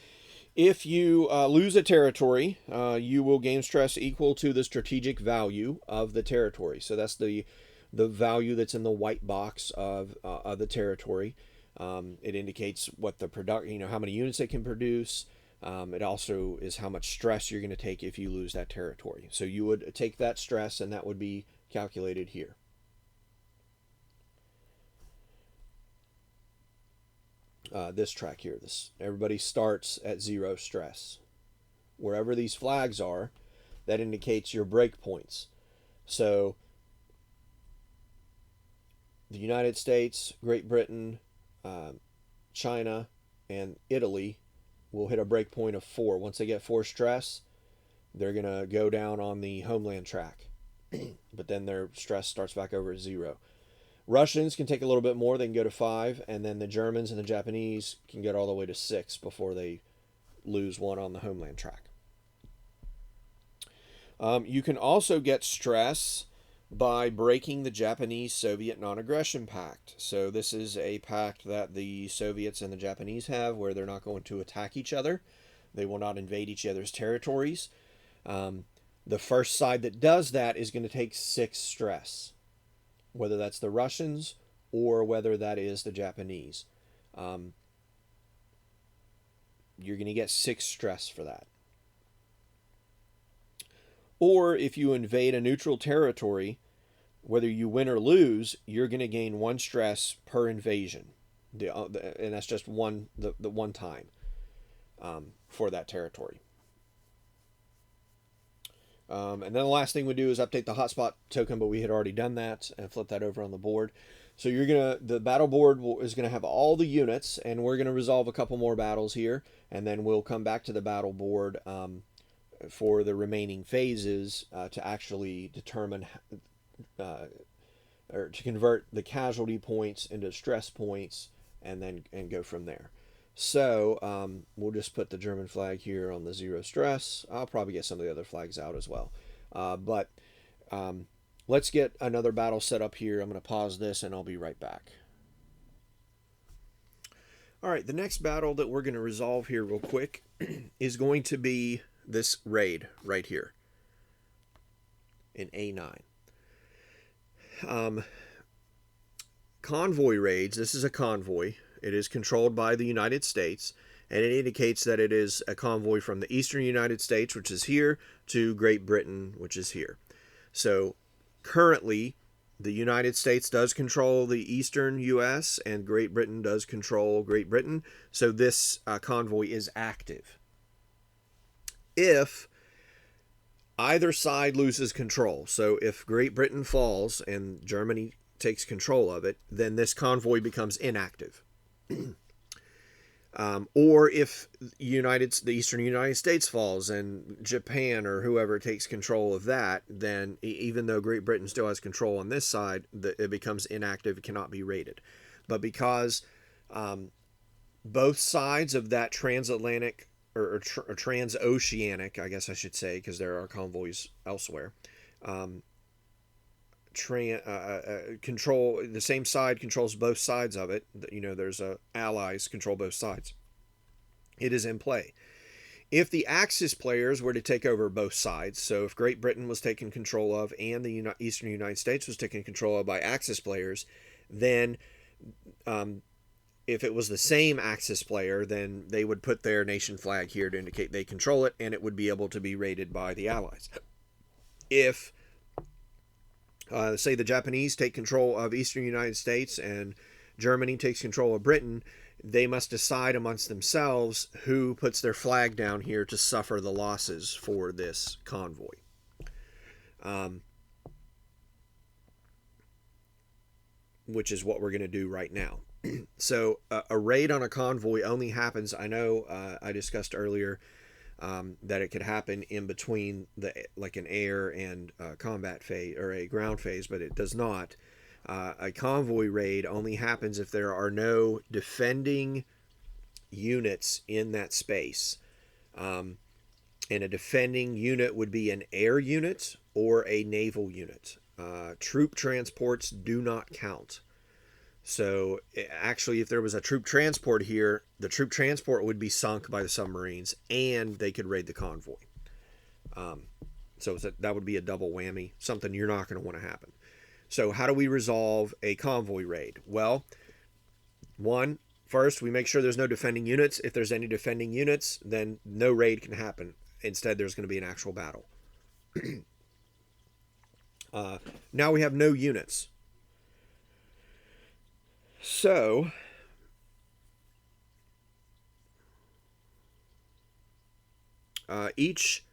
if you lose a territory, you will gain stress equal to the strategic value of the territory. So that's the value that's in the white box of the territory. It indicates what the how many units it can produce, It also is how much stress you're going to take if you lose that territory. So you would take that stress, and that would be calculated here. This track here, everybody starts at 0 stress. Wherever these flags are, that indicates your break points. So the United States, Great Britain, China, and Italy will hit a break point of 4. Once they get 4 stress, they're going to go down on the homeland track. But then their stress starts back over at 0. Russians can take a little bit more. They can go to 5. And then the Germans and the Japanese can get all the way to 6 before they lose 1 on the homeland track. You can also get stress by breaking the Japanese-Soviet non-aggression pact. So this is a pact that the Soviets and the Japanese have where they're not going to attack each other. They will not invade each other's territories. The first side that does that is going to take 6 stress, whether that's the Russians or whether that is the Japanese. You're going to get 6 stress for that. Or if you invade a neutral territory, whether you win or lose, you're going to gain 1 stress per invasion. And that's just the one time for that territory. And then the last thing we do is update the hotspot token, but we had already done that and flip that over on the board. So the battle board is going to have all the units, and we're going to resolve a couple more battles here, and then we'll come back to the battle board for the remaining phases to actually determine or to convert the casualty points into stress points and go from there. So we'll just put the German flag here on the 0 stress. I'll probably get some of the other flags out as well. But let's get another battle set up here. I'm going to pause this and I'll be right back. All right, the next battle that we're going to resolve here real quick is going to be this raid right here in A9. Convoy raids, this is a convoy. It is controlled by the United States, and it indicates that it is a convoy from the eastern United States, which is here, to Great Britain, which is here. So currently, the United States does control the eastern U.S., and Great Britain does control Great Britain. So this convoy is active. If either side loses control, so if Great Britain falls and Germany takes control of it, then this convoy becomes inactive. Or if the eastern United States falls and Japan or whoever takes control of that, then even though Great Britain still has control on this side, it becomes inactive. It cannot be raided. But because both sides of that transatlantic or transoceanic, I guess I should say, because there are convoys elsewhere, control, the same side controls both sides of it. There's allies control both sides. It is in play. If the Axis players were to take over both sides, so if Great Britain was taken control of and the eastern United States was taken control of by Axis players, then if it was the same Axis player, then they would put their nation flag here to indicate they control it, and it would be able to be raided by the Allies. If say the Japanese take control of eastern United States and Germany takes control of Britain, they must decide amongst themselves who puts their flag down here to suffer the losses for this convoy. Which is what we're going to do right now. So a raid on a convoy only happens, I know I discussed earlier that it could happen in between like an air and combat phase or a ground phase, but it does not. A convoy raid only happens if there are no defending units in that space. And a defending unit would be an air unit or a naval unit. Troop transports do not count. So actually, if there was a troop transport here, the troop transport would be sunk by the submarines and they could raid the convoy. So that would be a double whammy, something you're not going to want to happen. So how do we resolve a convoy raid? Well, one, First, we make sure there's no defending units. If there's any defending units, then no raid can happen. Instead, there's going to be an actual battle. Now we have no units. So, each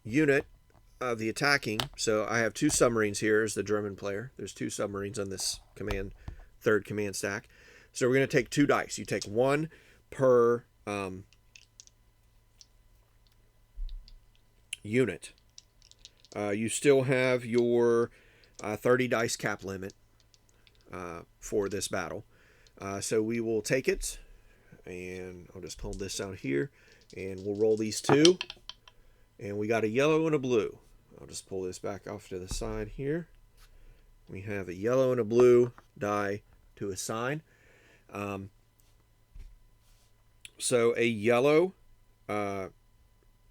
unit of the attacking, so I have 2 submarines here as the German player. There's 2 submarines on this third command stack. So we're going to take 2 dice. You take 1 per unit. You still have your 30 dice cap limit for this battle. So we will take it, and I'll just pull this out here, and we'll roll these 2. And we got a yellow and a blue. I'll just pull this back off to the side here. We have a yellow and a blue die to assign. So a yellow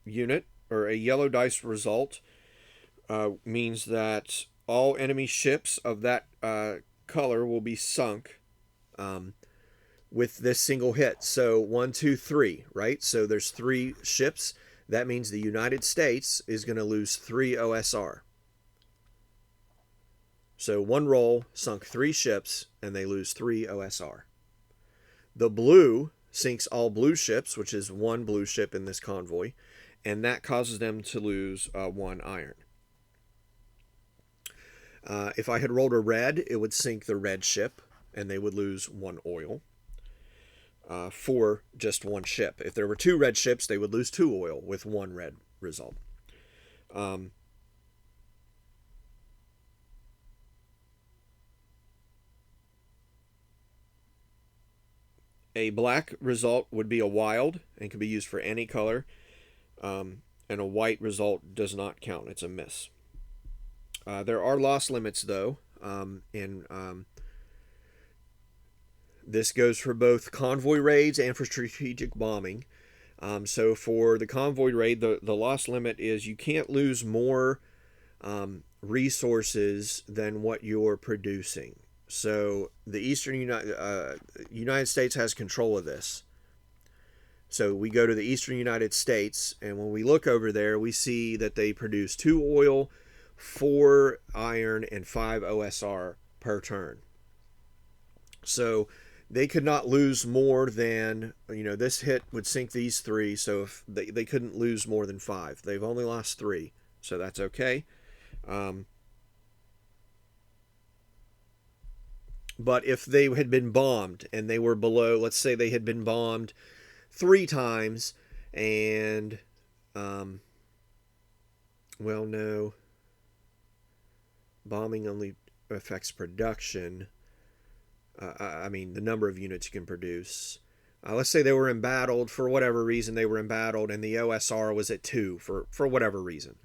unit, or a yellow dice result, means that all enemy ships of that color will be sunk with this single hit. So 1, 2, 3, right? So there's 3 ships. That means the United States is going to lose 3 OSR. So 1 roll sunk 3 ships, and they lose 3 OSR. The blue sinks all blue ships, which is 1 blue ship in this convoy, and that causes them to lose 1 iron. If I had rolled a red, it would sink the red ship, and they would lose 1 oil for just 1 ship. If there were 2 red ships, they would lose 2 oil with 1 red result. A black result would be a wild and can be used for any color, and a white result does not count. It's a miss. There are loss limits, though, and this goes for both convoy raids and for strategic bombing. So for the convoy raid, the loss limit is you can't lose more resources than what you're producing. So the United States has control of this. So we go to the Eastern United States, and when we look over there, we see that they produce 2 oil, 4 iron, and 5 OSR per turn. So they could not lose more than, this hit would sink these 3, so if they couldn't lose more than 5. They've only lost 3, so that's okay. But if they had been bombed and they were below, let's say they had been bombed 3 times, and, well, no, bombing only affects production. I mean, the number of units you can produce. Let's say they were embattled for whatever reason. They were embattled, and the OSR was at 2 for whatever reason.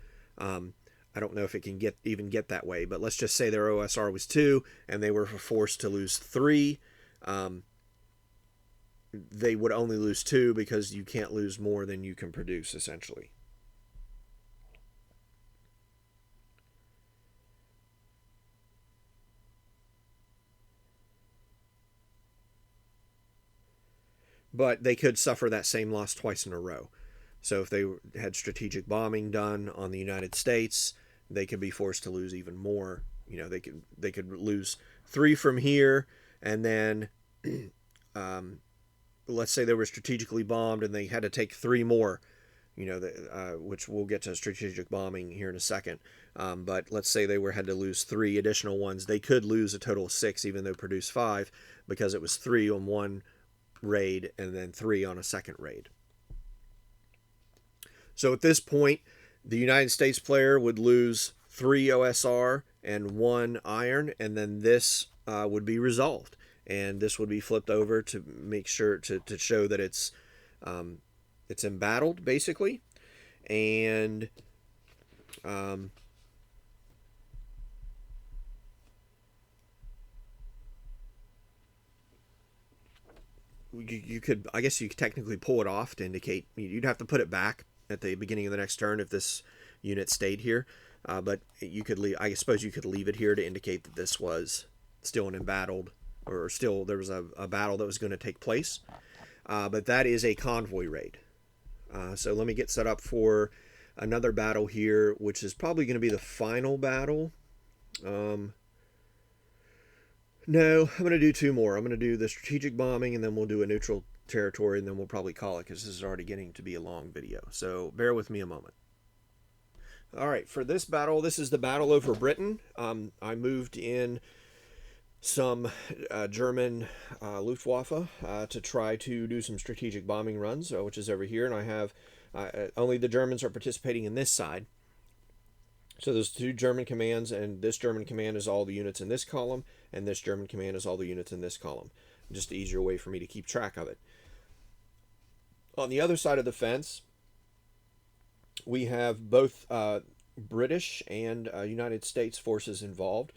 I don't know if it can even get that way, but let's just say their OSR was 2, and they were forced to lose 3. They would only lose 2 because you can't lose more than you can produce, essentially. But they could suffer that same loss twice in a row. So if they had strategic bombing done on the United States, they could be forced to lose even more. They could lose 3 from here, and then let's say they were strategically bombed and they had to take 3 more, which we'll get to strategic bombing here in a second. But let's say they had to lose 3 additional ones. They could lose a total of 6, even though produce 5, because it was 3 on one raid and then 3 on a second raid. So at this point, the United States player would lose 3 OSR and 1 iron, and then this would be resolved, and this would be flipped over to make sure to show that it's embattled, basically. And you could, I guess you could technically pull it off to indicate, you'd have to put it back at the beginning of the next turn if this unit stayed here, but you could leave, I suppose you could leave it here to indicate that this was still an embattled or still there was a battle that was going to take place. But that is a convoy raid. So let me get set up for another battle here, which is probably going to be the final battle. No, I'm going to do two more. I'm going to do the strategic bombing, and then we'll do a neutral territory, and then we'll probably call it, because this is already getting to be a long video. So bear with me a moment. All right, for this battle, this is the battle over Britain. I moved in some German Luftwaffe to try to do some strategic bombing runs, which is over here, and I have only the Germans are participating in this side. So there's two German commands, and this German command is all the units in this column, and this German command is all the units in this column. Just an easier way for me to keep track of it. On the other side of the fence, we have both British and United States forces involved.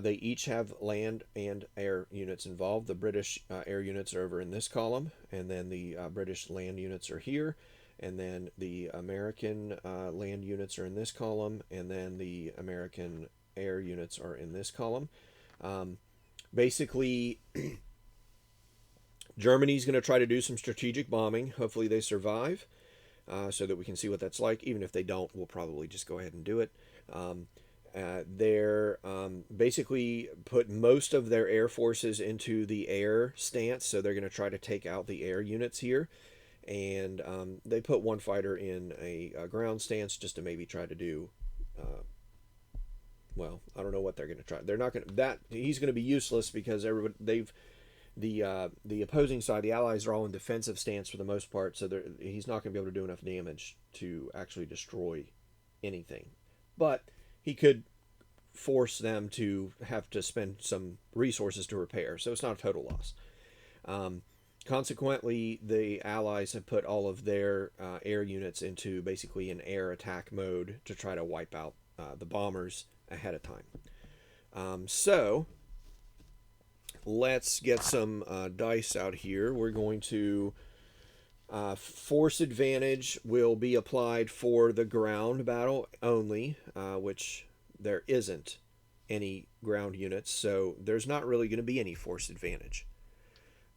They each have land and air units involved. The British air units are over in this column, and then the British land units are here, and then the American land units are in this column, and then the American air units are in this column. Basically, Germany's going to try to do some strategic bombing. Hopefully they survive, so that we can see what that's like. Even if they don't, we'll probably just go ahead and do it. They're basically put most of their air forces into the air stance, so they're going to try to take out the air units here. And they put one fighter in a ground stance just to maybe try to do, well, I don't know what they're going to try. They're not going to, he's going to be useless, because everybody, the opposing side, the Allies, are all in defensive stance for the most part, so he's not going to be able to do enough damage to actually destroy anything. But he could force them to have to spend some resources to repair, so it's not a total loss. Consequently, the Allies have put all of their air units into basically an air attack mode to try to wipe out the bombers ahead of time. So let's get some dice out here. We're going to force advantage will be applied for the ground battle only, which there isn't any ground units, so there's not really going to be any force advantage.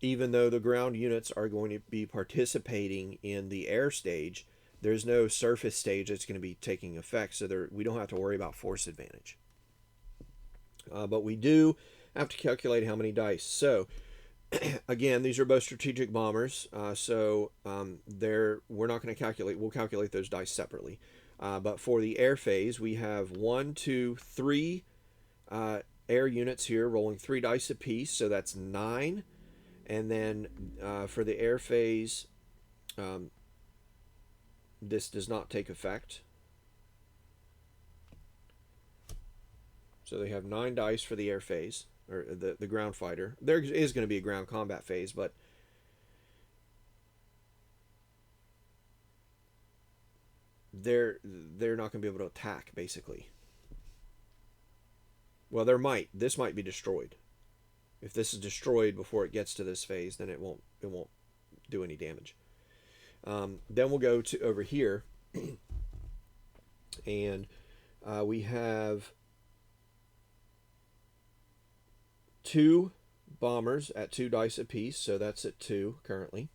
Even though the ground units are going to be participating in the air stage, there's no surface stage that's going to be taking effect, so we don't have to worry about force advantage. But we do have to calculate how many dice. So, again, these are both strategic bombers, so we're not going to calculate. We'll calculate those dice separately. But for the air phase, we have 1, 2, 3 air units here rolling 3 dice apiece, so that's 9. And then for the air phase, this does not take effect. So they have 9 dice for the air phase, or the ground fighter. There is going to be a ground combat phase, but they're not going to be able to attack, basically. Well, this might be destroyed. If this is destroyed before it gets to this phase, then it won't do any damage. Then we'll go to over here, and we have 2 bombers at 2 dice apiece, so that's at 2 currently.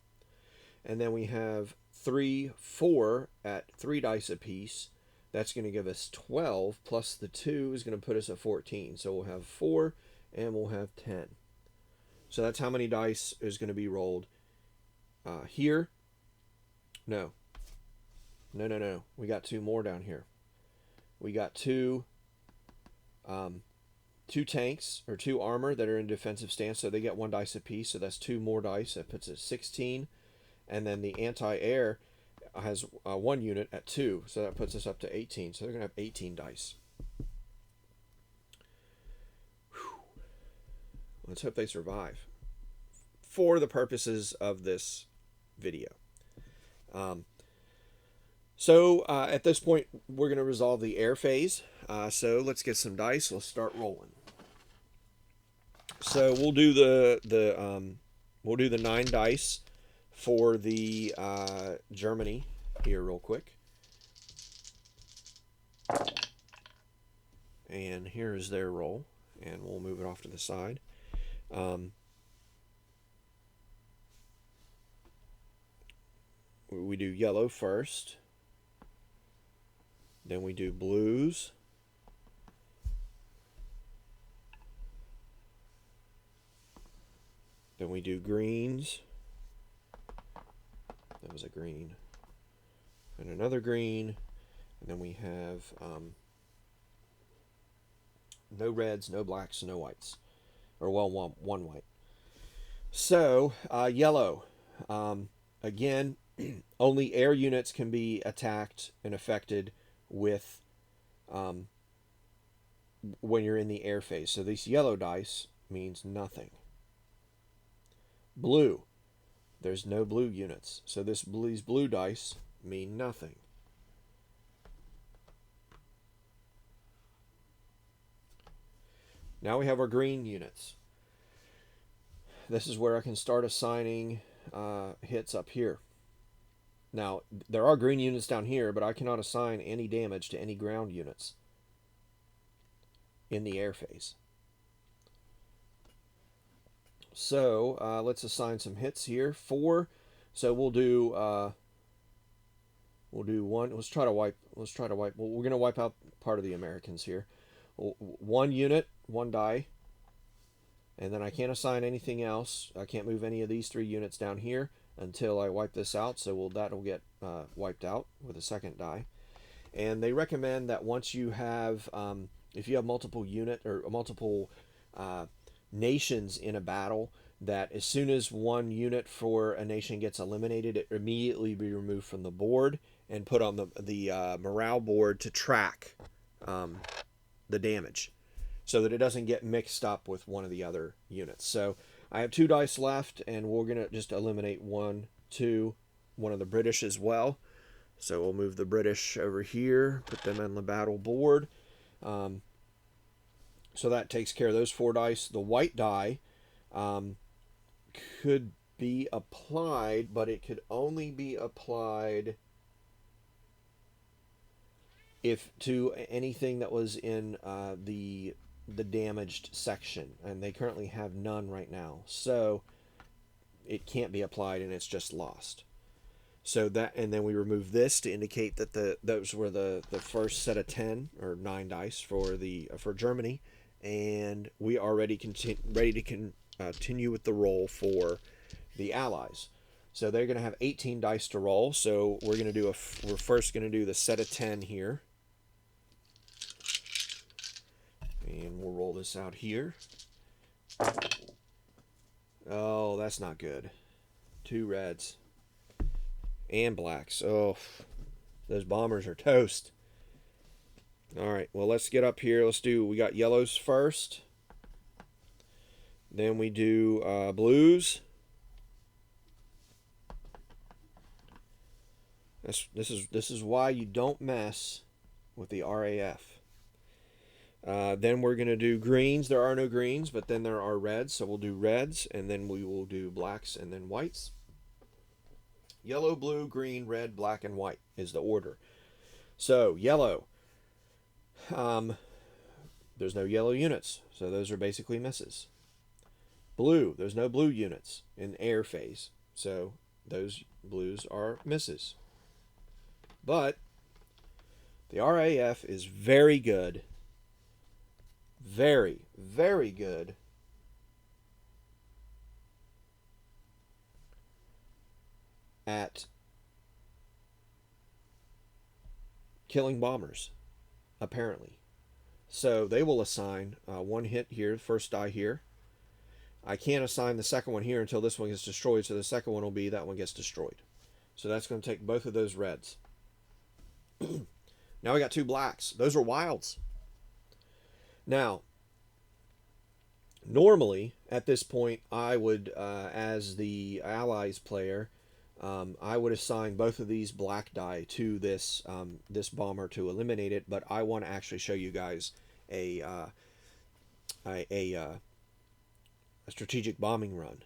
And then we have 4 at 3 dice apiece. That's going to give us 12, plus the 2 is going to put us at 14. So we'll have 4 and we'll have 10. So that's how many dice is going to be rolled here. No. We got 2 more down here. We got 2 tanks, or 2 armor that are in defensive stance, so they get 1 dice apiece, so that's 2 more dice. That puts it at 16. And then the anti-air has 1 unit at 2, so that puts us up to 18. So they're going to have 18 dice. Let's hope they survive for the purposes of this video. So at this point, we're going to resolve the air phase. So let's get some dice. Let's start rolling. So we'll do the 9 dice for the Germany here real quick. And here is their roll, and we'll move it off to the side. Um, we do yellow first, then we do blues, then we do greens. That was a green. And another green. And then we have no reds, no blacks, no whites. Or, well, one white. So, yellow. Again, only air units can be attacked and affected with when you're in the air phase. So this yellow dice means nothing. Blue. There's no blue units. So these blue dice mean nothing. Now we have our green units. This is where I can start assigning hits up here. Now, there are green units down here, but I cannot assign any damage to any ground units in the air phase. So let's assign some hits here. 4. So we'll do one. Let's try to wipe. Well, we're gonna wipe out part of the Americans here. 1 unit, 1 die, and then I can't assign anything else. I can't move any of these 3 units down here until I wipe this out. So that'll get wiped out with a second die. And they recommend that once you have, if you have multiple unit or multiple nations in a battle, that as soon as one unit for a nation gets eliminated, it immediately be removed from the board and put on the morale board to track the damage, so that it doesn't get mixed up with one of the other units. So I have 2 dice left, and we're gonna just eliminate 1 of the British as well. So we'll move the British over here, put them on the battle board. So that takes care of those 4 dice. The white die could be applied, but it could only be applied if to anything that was in the damaged section, and they currently have none right now. So it can't be applied, and it's just lost. So that, and then we remove this to indicate that those were the first set of 10 or 9 dice for Germany, and we are ready to continue with the roll for the Allies. So they're going to have 18 dice to roll. So we're first going to do the set of 10 here, and we'll roll this out here. Oh, that's not good. 2 reds and blacks. Oh, those bombers are toast. All right, well, let's get up here. We got yellows first. Then we do blues. This is why you don't mess with the RAF. Then we're going to do greens. There are no greens, but then there are reds. So we'll do reds, and then we will do blacks and then whites. Yellow, blue, green, red, black, and white is the order. So yellow. There's no yellow units, so those are basically misses. Blue. There's no blue units in air phase, so those blues are misses. But the RAF is very good. Very, very good at killing bombers, apparently. So they will assign 1 hit here, first die here. I can't assign the second one here until this one gets destroyed, so the second one will be that one gets destroyed. So that's going to take both of those reds. Now we got 2 blacks. Those are wilds. Now, normally at this point, I would, as the Allies player, I would assign both of these black die to this bomber to eliminate it. But I want to actually show you guys a strategic bombing run.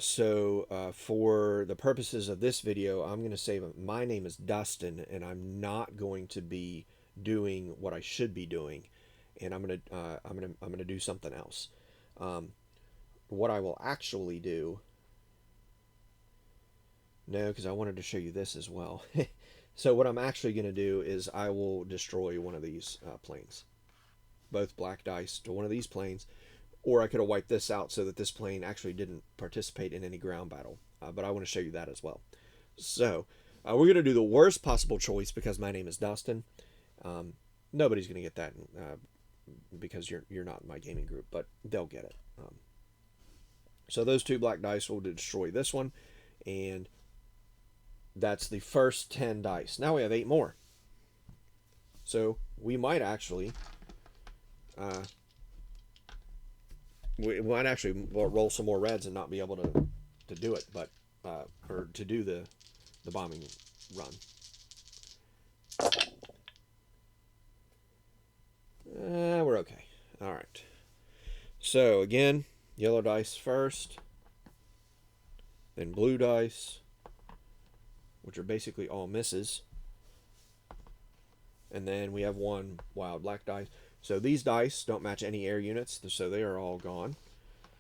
So for the purposes of this video, I'm going to say my name is Dustin, and I'm not going to be doing what I should be doing, and I'm going to do something else. what I will actually do... No, because I wanted to show you this as well. So what I'm actually going to do is I will destroy one of these planes. Both black dice to one of these planes. Or I could have wiped this out so that this plane actually didn't participate in any ground battle. But I want to show you that as well. So we're going to do the worst possible choice because my name is Dustin. Nobody's going to get that because you're not in my gaming group, but they'll get it. So those 2 black dice will destroy this one, and that's the first 10 dice. Now we have 8 more. So we might actually roll some more reds and not be able to do it, but or to do the bombing run. We're okay. All right. So again, yellow dice first, then blue dice, which are basically all misses, and then we have 1 wild black dice. So these dice don't match any air units, so they are all gone.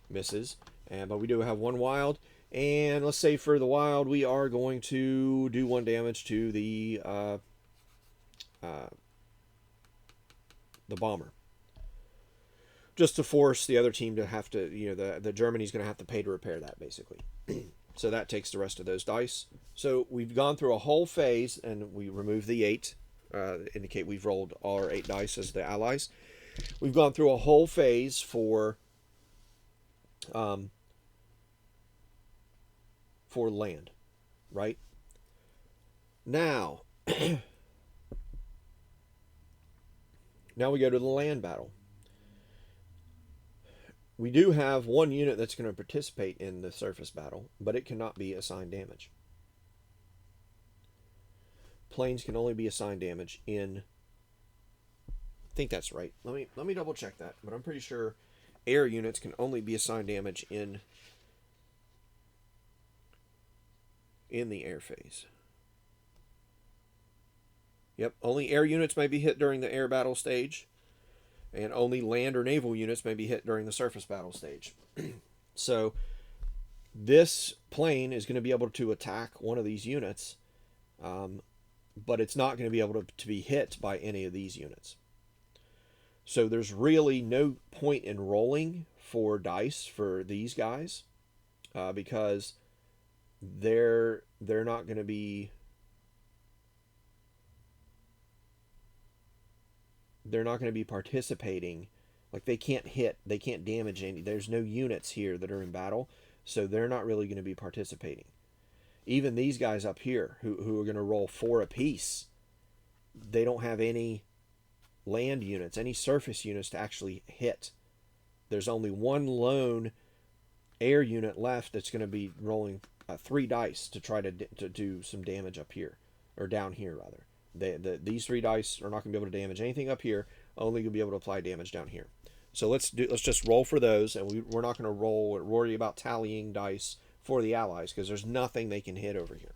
Misses. But we do have 1 wild. And let's say for the wild, we are going to do 1 damage to the bomber. Just to force the other team to have to, the Germany's going to have to pay to repair that, basically. So that takes the rest of those dice. So we've gone through a whole phase, and we removed the 8. Indicate we've rolled all our 8 dice as the allies. We've gone through a whole phase for land, right? Now, now we go to the land battle. We do have 1 unit that's going to participate in the surface battle, but it cannot be assigned damage. Planes can only be assigned damage in... I think that's right. Let me double check that, but I'm pretty sure air units can only be assigned damage in the air phase. Yep, only air units may be hit during the air battle stage, and only land or naval units may be hit during the surface battle stage. So this plane is going to be able to attack one of these units, but it's not going to be able to be hit by any of these units. So there's really no point in rolling for dice for these guys, because they're not going to be participating. Like, they can't hit, they can't damage any. There's no units here that are in battle, so they're not really going to be participating. Even these guys up here who are going to roll 4 apiece, they don't have any land units, any surface units to actually hit. There's only 1 lone air unit left that's going to be rolling 3 dice to try to do some damage up here, or down here rather. These 3 dice are not going to be able to damage anything up here, only going to be able to apply damage down here. So let's just roll for those, and we're not going to worry about tallying dice for the allies, because there's nothing they can hit over here.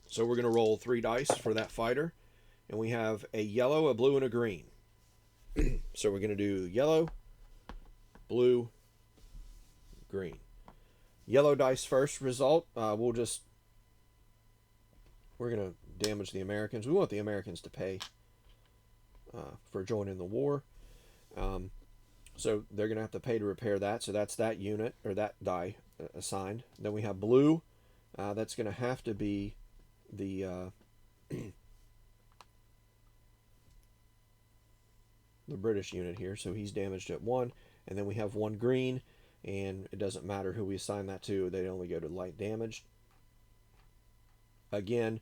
So we're going to roll 3 dice for that fighter, and we have a yellow, a blue, and a green. So we're going to do yellow, blue, green. Yellow dice first result. We're going to damage the Americans. We want the Americans to pay for joining the war. So they're going to have to pay to repair that. So that's that unit, or that die assigned. Then we have blue. That's going to have to be the the British unit here. So he's damaged at 1. And then we have 1 green. And it doesn't matter who we assign that to. They only go to light damage. Again,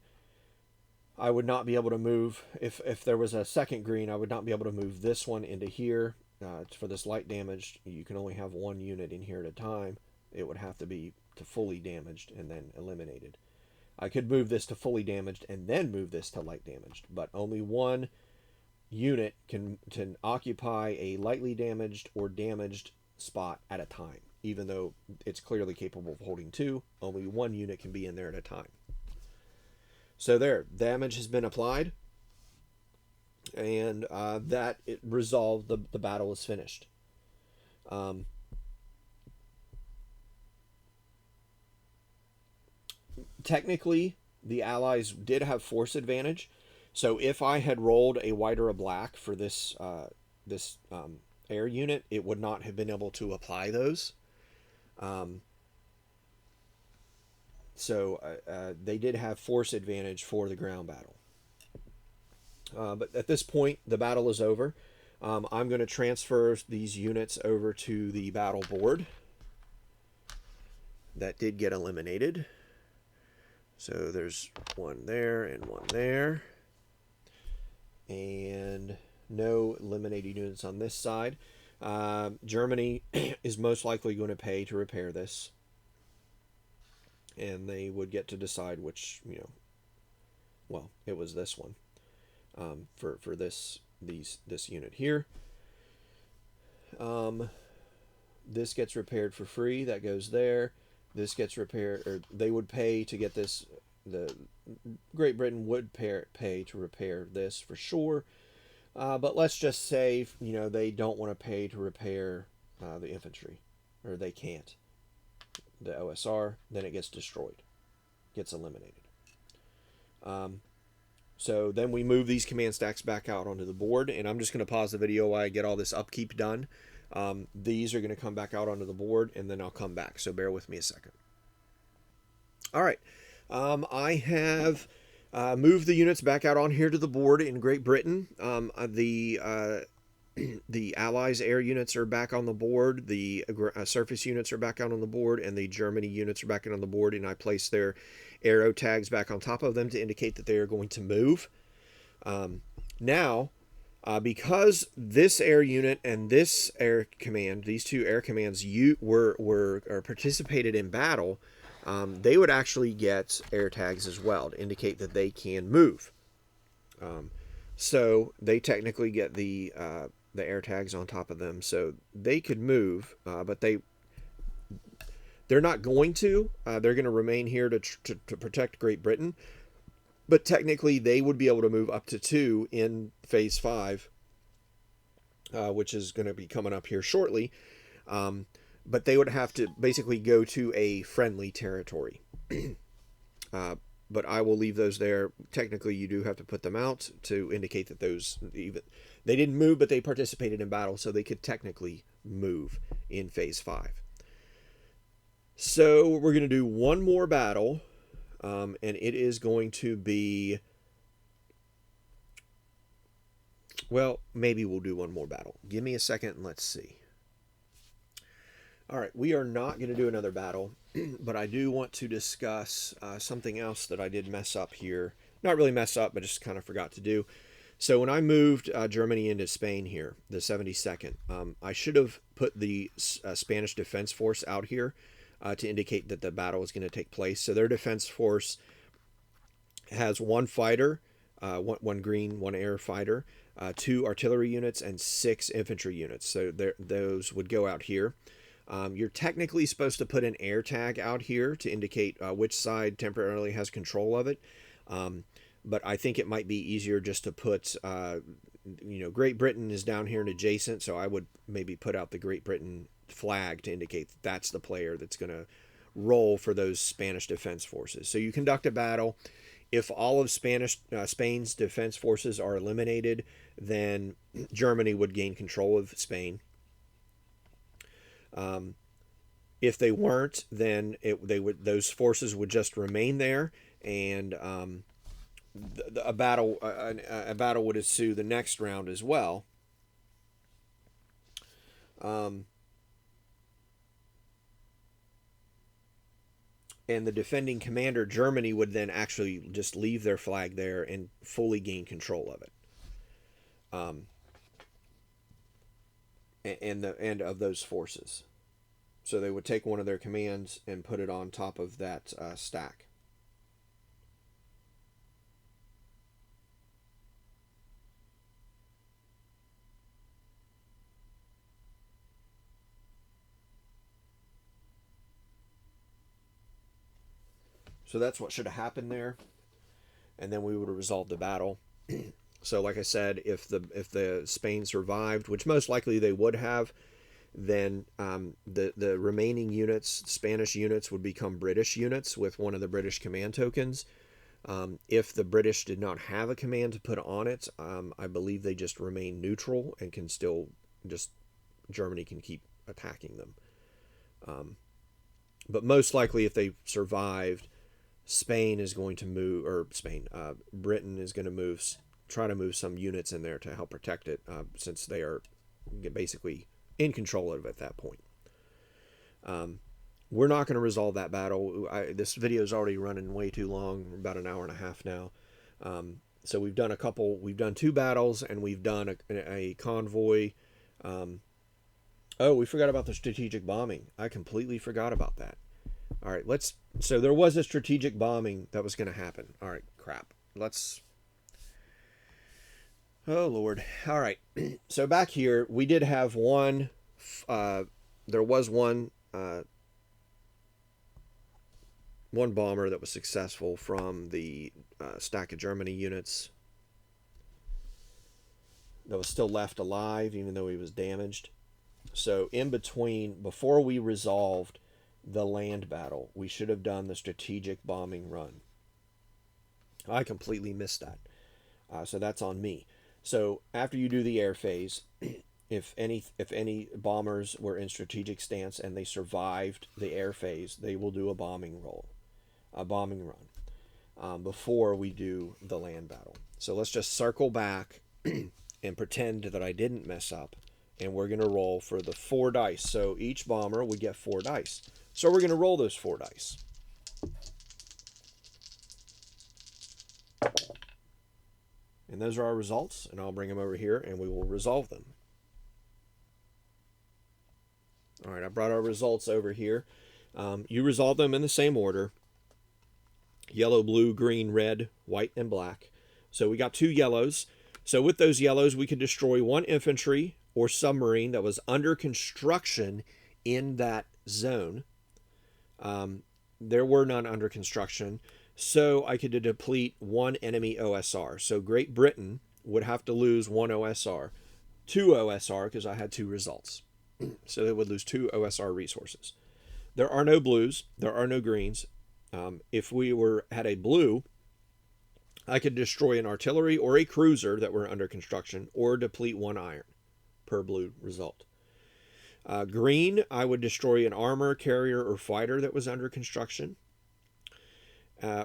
I would not be able to move, if there was a second green, I would not be able to move this one into here. For this light damage, you can only have 1 unit in here at a time. It would have to be to fully damaged and then eliminated. I could move this to fully damaged and then move this to light damaged, but only 1 unit can occupy a lightly damaged or damaged spot at a time. Even though it's clearly capable of holding 2, only 1 unit can be in there at a time. So there, damage has been applied, and that it resolved. The battle is finished. Technically, the Allies did have force advantage. So if I had rolled a white or a black for this air unit, it would not have been able to apply those. So they did have force advantage for the ground battle. But at this point, the battle is over. I'm going to transfer these units over to the battle board. That did get eliminated. So there's one there and one there. And no eliminated units on this side. Germany is most likely going to pay to repair this. And they would get to decide which, well, it was this one. For this unit here. This gets repaired for free. That goes there. This gets repaired, or they would pay to get this. The Great Britain would pay to repair this for sure. But let's just say, they don't want to pay to repair the infantry, or they can't. The OSR, then it gets destroyed, gets eliminated. So then we move these command stacks back out onto the board, and I'm just going to pause the video while I get all this upkeep done. These are going to come back out onto the board, and then I'll come back, so bear with me a second. All right, I have moved the units back out on here to the board in Great Britain. The Allies air units are back on the board, the surface units are back out on the board, and the Germany units are back out on the board, and I place their arrow tags back on top of them to indicate that they are going to move. Now, because this air unit and this air command, these two air commands, participated in battle, they would actually get air tags as well to indicate that they can move. So they technically get the air tags on top of them, so they could move, but they're not going to. They're going to remain here to protect Great Britain. But technically, they would be able to move up to 2 in Phase 5, which is going to be coming up here shortly. But they would have to basically go to a friendly territory. But I will leave those there. Technically, you do have to put them out to indicate that they didn't move, but they participated in battle, so they could technically move in Phase 5. So we're going to do one more battle, and it is going to be, well, maybe we'll do one more battle. Give me a second and let's see. All right, we are not going to do another battle, but I do want to discuss something else that I did mess up here. Not really mess up, but just kind of forgot to do. So when I moved Germany into Spain here, the 72nd, I should have put the Spanish Defense Force out here to indicate that the battle is going to take place. So their defense force has one fighter, one green, one air fighter, 2 artillery units, and 6 infantry units. So those would go out here. You're technically supposed to put an air tag out here to indicate which side temporarily has control of it. But I think it might be easier just to put, Great Britain is down here and adjacent, so I would maybe put out the Great Britain flag to indicate that that's the player that's going to roll for those Spanish defense forces. So you conduct a battle. If all of Spain's defense forces are eliminated, then Germany would gain control of Spain. If they weren't, then those forces would just remain there, and a battle would ensue the next round as well. And the defending commander, Germany, would then actually just leave their flag there and fully gain control of it. And of those forces. So they would take one of their commands and put it on top of that stack. So that's what should have happened there. And then we would have resolved the battle. So like I said, if the Spain survived, which most likely they would have, then the remaining units, Spanish units, would become British units with one of the British command tokens. If the British did not have a command to put on it, I believe they just remain neutral and can still just, Germany can keep attacking them. But most likely, if they survived, Spain is going to move, or Britain is going to try to move some units in there to help protect it, since they are basically in control of it at that point. We're not going to resolve that battle. This video is already running way too long. We're about an hour and a half now. So we've done two battles, and we've done a convoy. Oh, we forgot about the strategic bombing. I completely forgot about that. All right, so there was a strategic bombing that was going to happen. All right, crap. Oh, Lord. All right. So back here, we did have one, there was one bomber that was successful from the stack of Germany units that was still left alive, even though he was damaged. So in between, before we resolved the land battle, we should have done the strategic bombing run. I completely missed that. So that's on me. So after you do the air phase, if any bombers were in strategic stance and they survived the air phase, they will do a bombing run, before we do the land battle. So let's just circle back and pretend that I didn't mess up, and we're going to roll for the 4 dice. So each bomber would get 4 dice. So we're going to roll those 4 dice. And those are our results, and I'll bring them over here and we will resolve them. All right, I brought our results over here. You resolve them in the same order: yellow, blue, green, red, white, and black. So we got 2 yellows. So with those yellows, we could destroy 1 infantry or submarine that was under construction in that zone. There were none under construction. So I could deplete 1 enemy OSR. So Great Britain would have to lose 1 OSR. 2 OSR, because I had 2 results. So they would lose 2 OSR resources. There are no blues. There are no greens. If we had a blue, I could destroy an artillery or a cruiser that were under construction, or deplete 1 iron per blue result. Green, I would destroy an armor, carrier, or fighter that was under construction.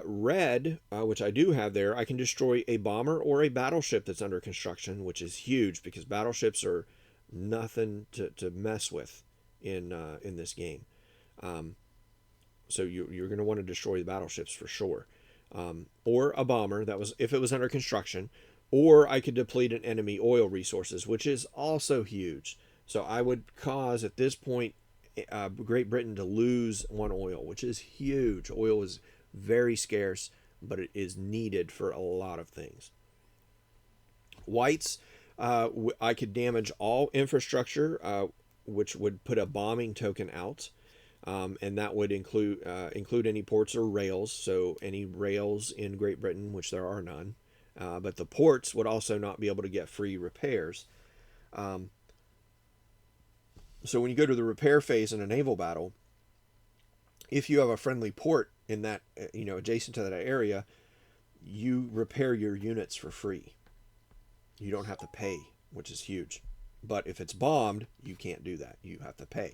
Red, which I do have there, I can destroy a bomber or a battleship that's under construction, which is huge because battleships are nothing to mess with in this game. So you're going to want to destroy the battleships for sure. Or a bomber, if it was under construction. Or I could deplete an enemy oil resources, which is also huge. So I would cause, at this point, Great Britain to lose 1 oil, which is huge. Oil is very scarce, but it is needed for a lot of things. Whites, I could damage all infrastructure, which would put a bombing token out, and that would include any ports or rails. So any rails in Great Britain, which there are none, but the ports would also not be able to get free repairs. So when you go to the repair phase in a naval battle, if you have a friendly port in that, adjacent to that area, you repair your units for free. You don't have to pay, which is huge. But if it's bombed, you can't do that. You have to pay.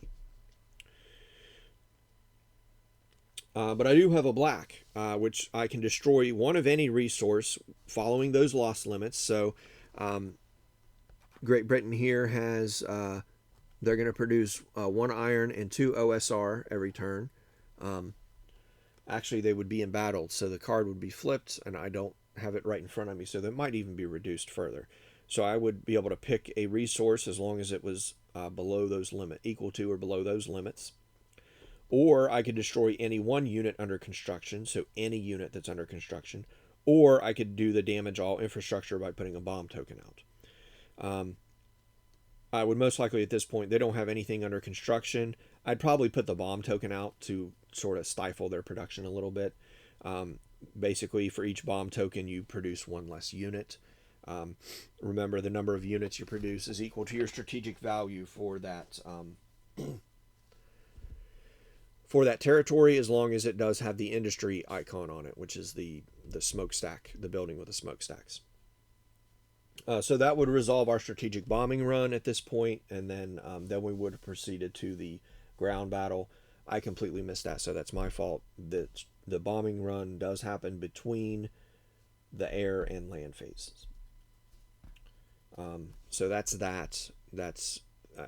But I do have a black, which I can destroy 1 of any resource following those loss limits. So Great Britain here has, they're going to produce 1 iron and 2 OSR every turn. Actually, they would be embattled, so the card would be flipped, and I don't have it right in front of me, so that might even be reduced further. So I would be able to pick a resource as long as it was below those limits, equal to or below those limits. Or I could destroy any 1 unit under construction, so any unit that's under construction. Or I could do the damage all infrastructure by putting a bomb token out. I would most likely at this point, they don't have anything under construction. I'd probably put the bomb token out to sort of stifle their production a little bit. Basically, for each bomb token, you produce 1 less unit. Remember, the number of units you produce is equal to your strategic value for that territory, as long as it does have the industry icon on it, which is the smokestack, the building with the smokestacks. So that would resolve our strategic bombing run at this point, and then we would have proceeded to the ground battle. I completely missed that, so that's my fault. The bombing run does happen between the air and land phases. So that's that.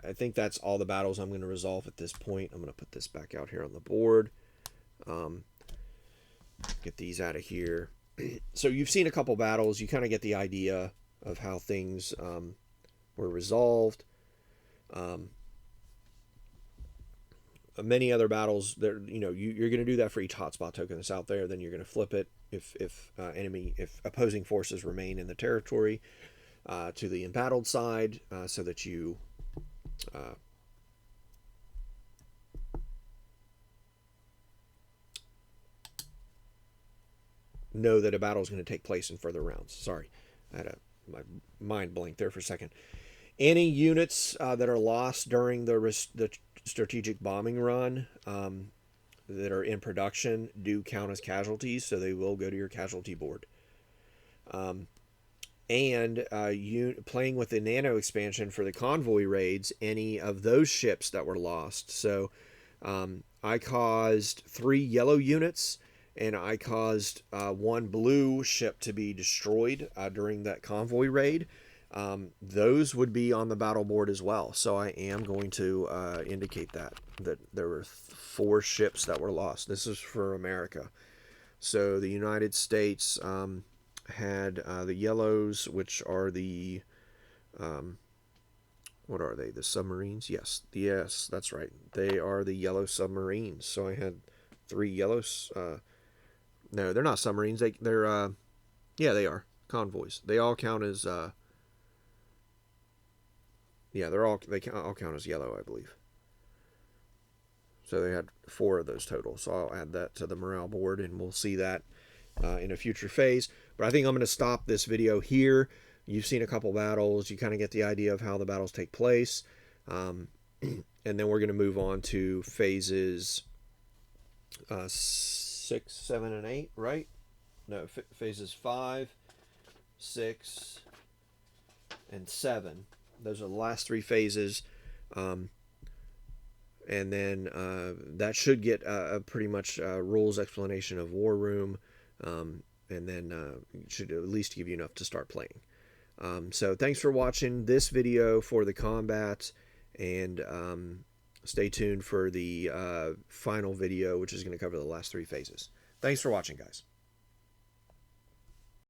I think that's all the battles I'm going to resolve at this point. I'm going to put this back out here on the board. Get these out of here. So you've seen a couple battles. You kind of get the idea of how things were resolved. Many other battles, there, you're going to do that for each hotspot token that's out there. Then you're going to flip it if opposing forces remain in the territory to the embattled side, so that you know that a battle is going to take place in further rounds. Sorry, I had my mind blank there for a second. Any units that are lost during the strategic bombing run that are in production do count as casualties, so they will go to your casualty board. And playing with the nano expansion for the convoy raids, any of those ships that were lost. So I caused 3 yellow units, and I caused 1 blue ship to be destroyed during that convoy raid. Those would be on the battle board as well. So I am going to indicate that there were 4 ships that were lost. This is for America. So the United States had the yellows, which are the what are they? The submarines? Yes, that's right. They are the yellow submarines. So I had 3 yellows. No, they're not submarines. They're yeah, they are convoys. They all count as yeah, they all count as yellow, I believe. So they had 4 of those total. So I'll add that to the morale board, and we'll see that in a future phase. But I think I'm going to stop this video here. You've seen a couple battles. You kind of get the idea of how the battles take place. And then we're going to move on to phases 6, 7, and 8, right? No, phases 5, 6, and 7. Those are the last 3 phases. And then that should get a pretty much rules explanation of War Room. And then should at least give you enough to start playing. So thanks for watching this video for the combat, and stay tuned for the final video, which is going to cover the last 3 phases. Thanks for watching, guys.